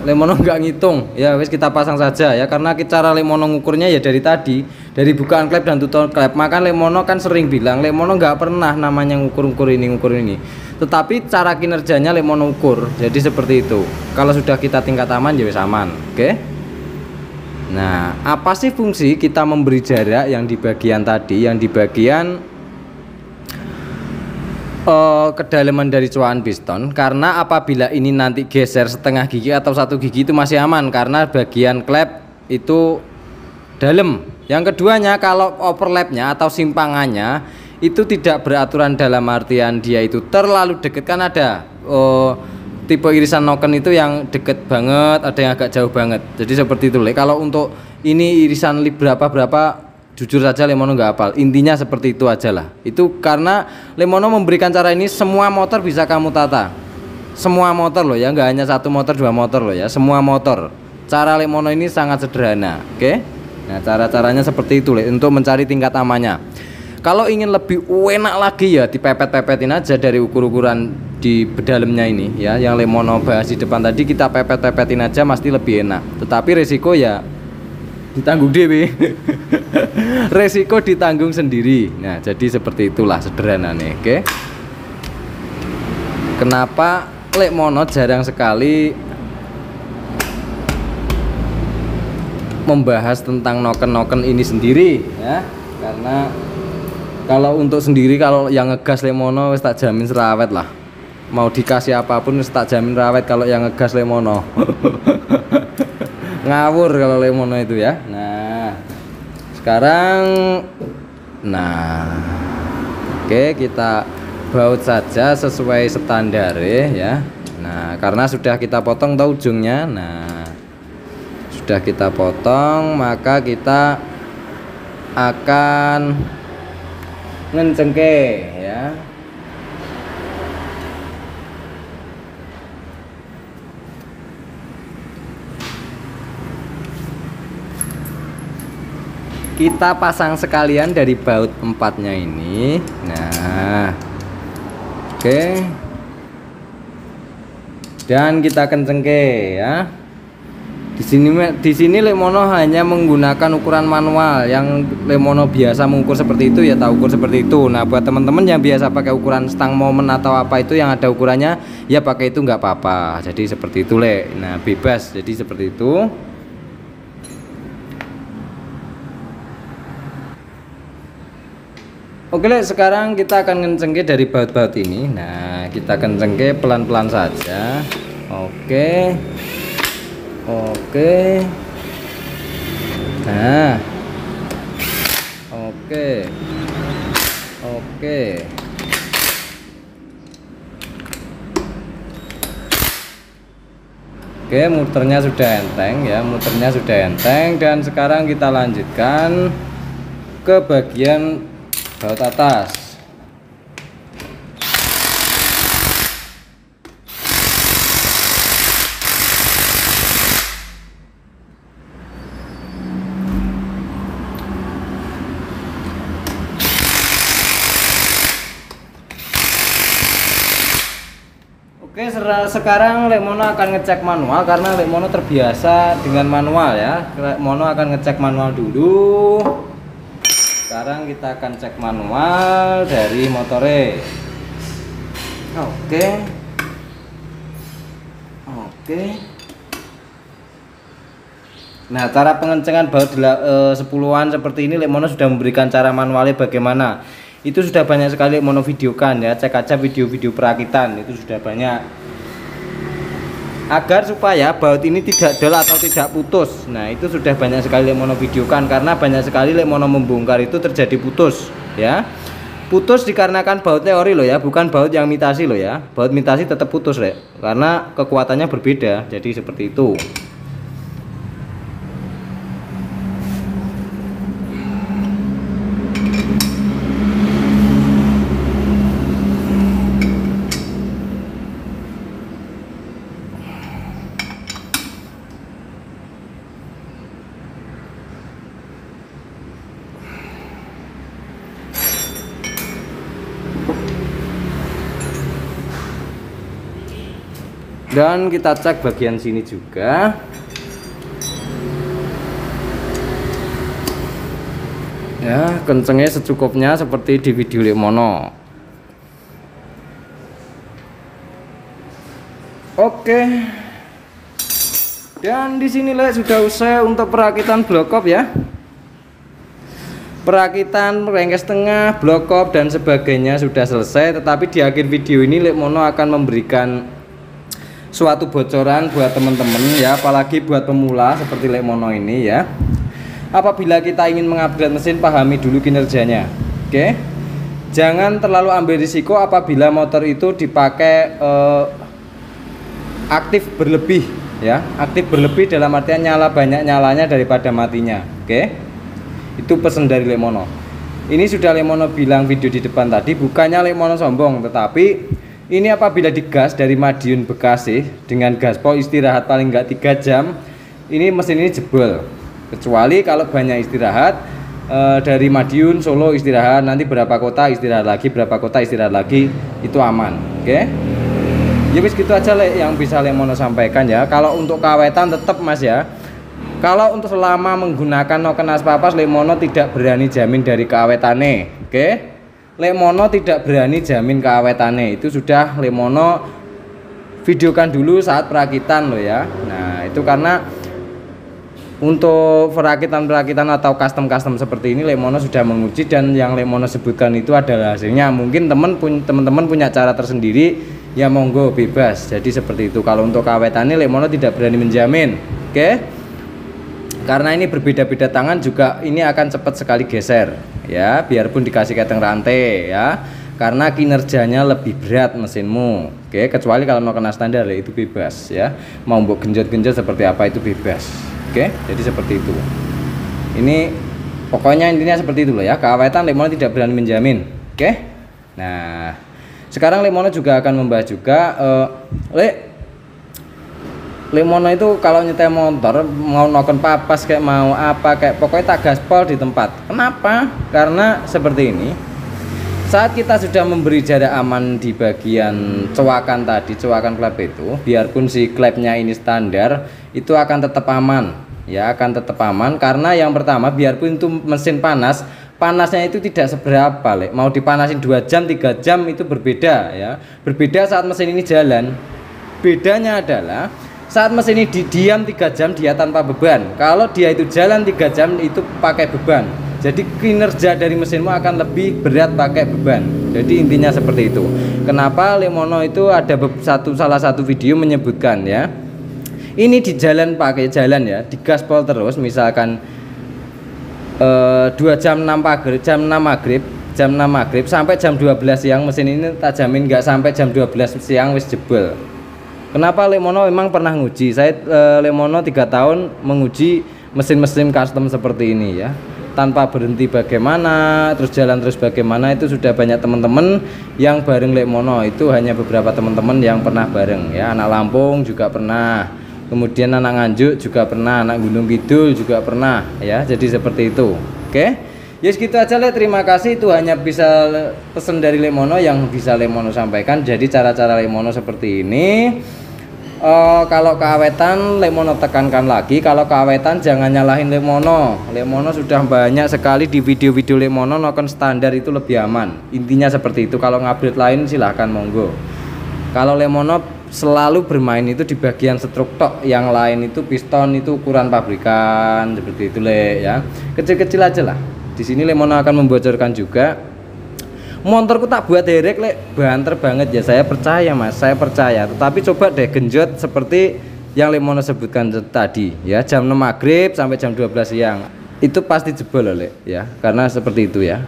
Lemono nggak ngitung ya, wis kita pasang saja ya, karena cara Lemono ngukurnya ya dari bukaan klep dan tutorial klep. Maka Lemono kan sering bilang Lemono nggak pernah namanya ngukur ini, tetapi cara kinerjanya Lemono ukur. Jadi seperti itu. Kalau sudah kita tingkat aman ya wis aman. Oke. Nah, apa sih fungsi kita memberi jarak yang di bagian tadi, yang di bagian kedalaman dari cowaan piston? Karena apabila ini nanti geser setengah gigi atau 1 gigi itu masih aman, karena bagian klep itu dalam. Yang keduanya, kalau overlapnya atau simpangannya itu tidak beraturan, dalam artian dia itu terlalu dekat. Kan ada tipe irisan noken itu yang deket banget, ada yang agak jauh banget. Jadi seperti itu. Kalau untuk ini irisan lip berapa jujur saja Lemono nggak hafal. Intinya seperti itu aja lah. Itu karena Lemono memberikan cara ini, semua motor bisa kamu tata. Semua motor loh ya, nggak hanya 1 motor 2 motor loh ya, semua motor. Cara Lemono ini sangat sederhana. Oke. Nah, cara-caranya seperti itu untuk mencari tingkat amannya. Kalau ingin lebih enak lagi ya dipepet-pepetin aja dari ukur-ukuran di dalamnya ini ya, yang Lemono bahas di depan tadi, kita pepet-pepetin aja pasti lebih enak. Tetapi resiko ya ditanggung dewe. Resiko ditanggung sendiri. Nah, jadi seperti itulah sederhana nih. Oke. Kenapa Lemono jarang sekali membahas tentang noken-noken ini sendiri ya? Karena kalau untuk sendiri, kalau yang ngegas Lemono wis tak jamin serawet lah. Mau dikasih apapun wis tak jamin rawet kalau yang ngegas Lemono. Ngawur kalau Lemono itu ya. Nah, sekarang oke, kita baut saja sesuai standar ya. Nah, karena sudah kita potong tahu ujungnya. Nah, sudah kita potong, maka kita akan ngencengke ya. Kita pasang sekalian dari baut 4-nya ini. Nah, oke. Dan kita kencengke ya. Di sini Lemono hanya menggunakan ukuran manual. Yang Lemono biasa mengukur seperti itu ya, tahu ukur seperti itu. Nah, buat teman-teman yang biasa pakai ukuran stang momen atau apa itu yang ada ukurannya, ya pakai itu nggak apa-apa. Jadi seperti itu Nah, bebas. Jadi seperti itu. Oke sekarang kita akan ngencengke dari baut-baut ini. Nah, kita kencengke pelan-pelan saja. Oke. Nah, oke. Oke, muternya sudah enteng ya, dan sekarang kita lanjutkan ke bagian baut atas. Oke, sekarang Lemono akan ngecek manual karena Lemono terbiasa dengan manual ya. Lemono akan ngecek manual dulu. Sekarang kita akan cek manual dari motore. Oke. Nah, cara pengencengan baut 10-an seperti ini Lemono sudah memberikan cara manualnya bagaimana. Itu sudah banyak sekali Lemono videokan ya. Cek aja video-video perakitan, itu sudah banyak. Agar supaya baut ini tidak dull atau tidak putus. Nah, itu sudah banyak sekali Lemono videokan, karena banyak sekali Lemono membongkar itu terjadi putus ya. Putus dikarenakan bautnya ori loh ya, bukan baut yang imitasi loh ya. Baut imitasi tetap putus karena kekuatannya berbeda. Jadi seperti itu. Dan kita cek bagian sini juga. Ya, kencengnya secukupnya seperti di video Lemono. Oke. Dan di sini sudah usai untuk perakitan blok op ya. Perakitan rengkes tengah, blok op dan sebagainya sudah selesai, tetapi di akhir video ini Lemono akan memberikan suatu bocoran buat teman-teman ya, apalagi buat pemula seperti Lemono ini ya. Apabila kita ingin mengupgrade mesin, pahami dulu kinerjanya. Oke. Jangan terlalu ambil risiko apabila motor itu dipakai aktif berlebih ya. Aktif berlebih dalam artian nyala banyak nyalanya daripada matinya. Oke. Itu pesan dari Lemono. Ini sudah Lemono bilang video di depan tadi, bukannya Lemono sombong, tetapi ini apabila digas dari Madiun Bekasi dengan gaspol istirahat paling enggak 3 jam, ini mesin ini jebol. Kecuali kalau banyak istirahat dari Madiun Solo istirahat, nanti berapa kota istirahat lagi, berapa kota istirahat lagi, itu aman. Oke. Ya wis gitu aja yang bisa Lemono sampaikan ya. Kalau untuk kawetan tetap Mas ya. Kalau untuk selama menggunakan noken aspapas, Lemono tidak berani jamin dari keawetannya. Oke. Lemono tidak berani jamin keawetannya. Itu sudah Lemono videokan dulu saat perakitan loh ya. Nah, itu karena untuk perakitan atau custom seperti ini Lemono sudah menguji, dan yang Lemono sebutkan itu adalah hasilnya. Mungkin teman-teman punya cara tersendiri, ya monggo bebas. Jadi seperti itu. Kalau untuk keawetannya Lemono tidak berani menjamin. Oke. Karena ini berbeda-beda tangan juga, ini akan cepat sekali geser ya, biarpun dikasih keteng rantai ya, karena kinerjanya lebih berat mesinmu. Oke, kecuali kalau mau kena standar ya itu bebas ya, mau mbok genjot-genjot seperti apa itu bebas. Oke, jadi seperti itu. Ini pokoknya intinya seperti itu loh ya, keawetan Lemono tidak berani menjamin. Oke. Nah, sekarang Lemono juga akan membahas juga Lemono itu kalau nyetel motor mau noken papas kayak mau apa kayak pokoknya tak gaspol di tempat. Kenapa? Karena seperti ini. Saat kita sudah memberi jarak aman di bagian coakan tadi, coakan klep itu, biarpun si klepnya ini standar, itu akan tetap aman. Ya, akan tetap aman karena yang pertama biarpun itu mesin panas, panasnya itu tidak seberapa, mau dipanasin 2 jam, 3 jam itu berbeda ya. Berbeda saat mesin ini jalan. Bedanya adalah saat mesin ini diam 3 jam dia tanpa beban. Kalau dia itu jalan 3 jam itu pakai beban. Jadi kinerja dari mesinmu akan lebih berat pakai beban. Jadi intinya seperti itu. Kenapa Lemono itu ada salah satu video menyebutkan ya. Ini di jalan pakai jalan ya, di gaspol terus misalkan 2 jam 6 maghrib, jam 6 maghrib sampai jam 12 siang, mesin ini tak jamin nggak sampai jam 12 siang wis jebol. Kenapa Lemono memang pernah nguji. Saya Lemono 3 tahun menguji mesin-mesin custom seperti ini ya, tanpa berhenti bagaimana, terus jalan terus bagaimana. Itu sudah banyak teman-teman yang bareng Lemono. Itu hanya beberapa teman-teman yang pernah bareng ya, anak Lampung juga pernah, kemudian anak Nganjuk juga pernah, anak Gunung Kidul juga pernah ya. Jadi seperti itu. Oke. Ya segitu aja terima kasih. Itu hanya bisa pesan dari Lemono yang bisa Lemono sampaikan. Jadi cara-cara Lemono seperti ini. Kalau keawetan Lemono tekankan lagi, kalau keawetan jangan nyalahin Lemono. Lemono sudah banyak sekali di video-video Lemono noken standar itu lebih aman. Intinya seperti itu. Kalau ngupgrade lain silahkan monggo. Kalau Lemono selalu bermain itu di bagian stroke tok, yang lain itu piston itu ukuran pabrikan seperti itu ya. Kecil-kecil aja lah. Di sini Lemono akan membocorkan juga. Motorku tak buat derek banter banget ya, saya percaya Mas, saya percaya. Tetapi coba deh genjot seperti yang Lemono sebutkan tadi ya, jam 6 maghrib sampai jam 12 siang. Itu pasti jebol loh ya, karena seperti itu ya.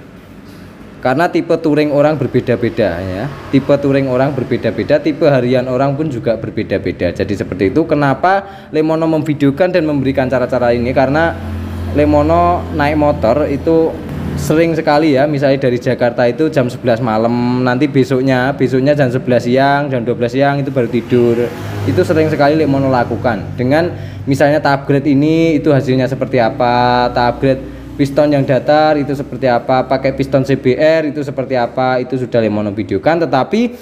Karena tipe touring orang berbeda-beda ya. Tipe touring orang berbeda-beda, tipe harian orang pun juga berbeda-beda. Jadi seperti itu. Kenapa Lemono memvideokan dan memberikan cara-cara ini? Karena Lemono naik motor itu sering sekali ya, misalnya dari Jakarta itu jam 11 malam, nanti besoknya jam 11 siang, jam 12 siang itu baru tidur. Itu sering sekali Lemono lakukan. Dengan misalnya tak upgrade ini itu hasilnya seperti apa, tak upgrade piston yang datar itu seperti apa, pakai piston CBR itu seperti apa, itu sudah Lemono videokan. Tetapi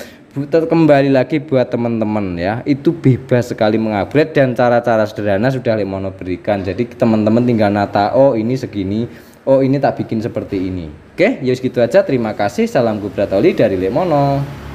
kembali lagi buat teman-teman ya, itu bebas sekali mengupgrade dan cara-cara sederhana sudah Lek Mono berikan. Jadi teman-teman tinggal nata, oh ini segini, oh ini tak bikin seperti ini. Oke, ya gitu aja. Terima kasih. Salam Gubratoli dari Lek Mono.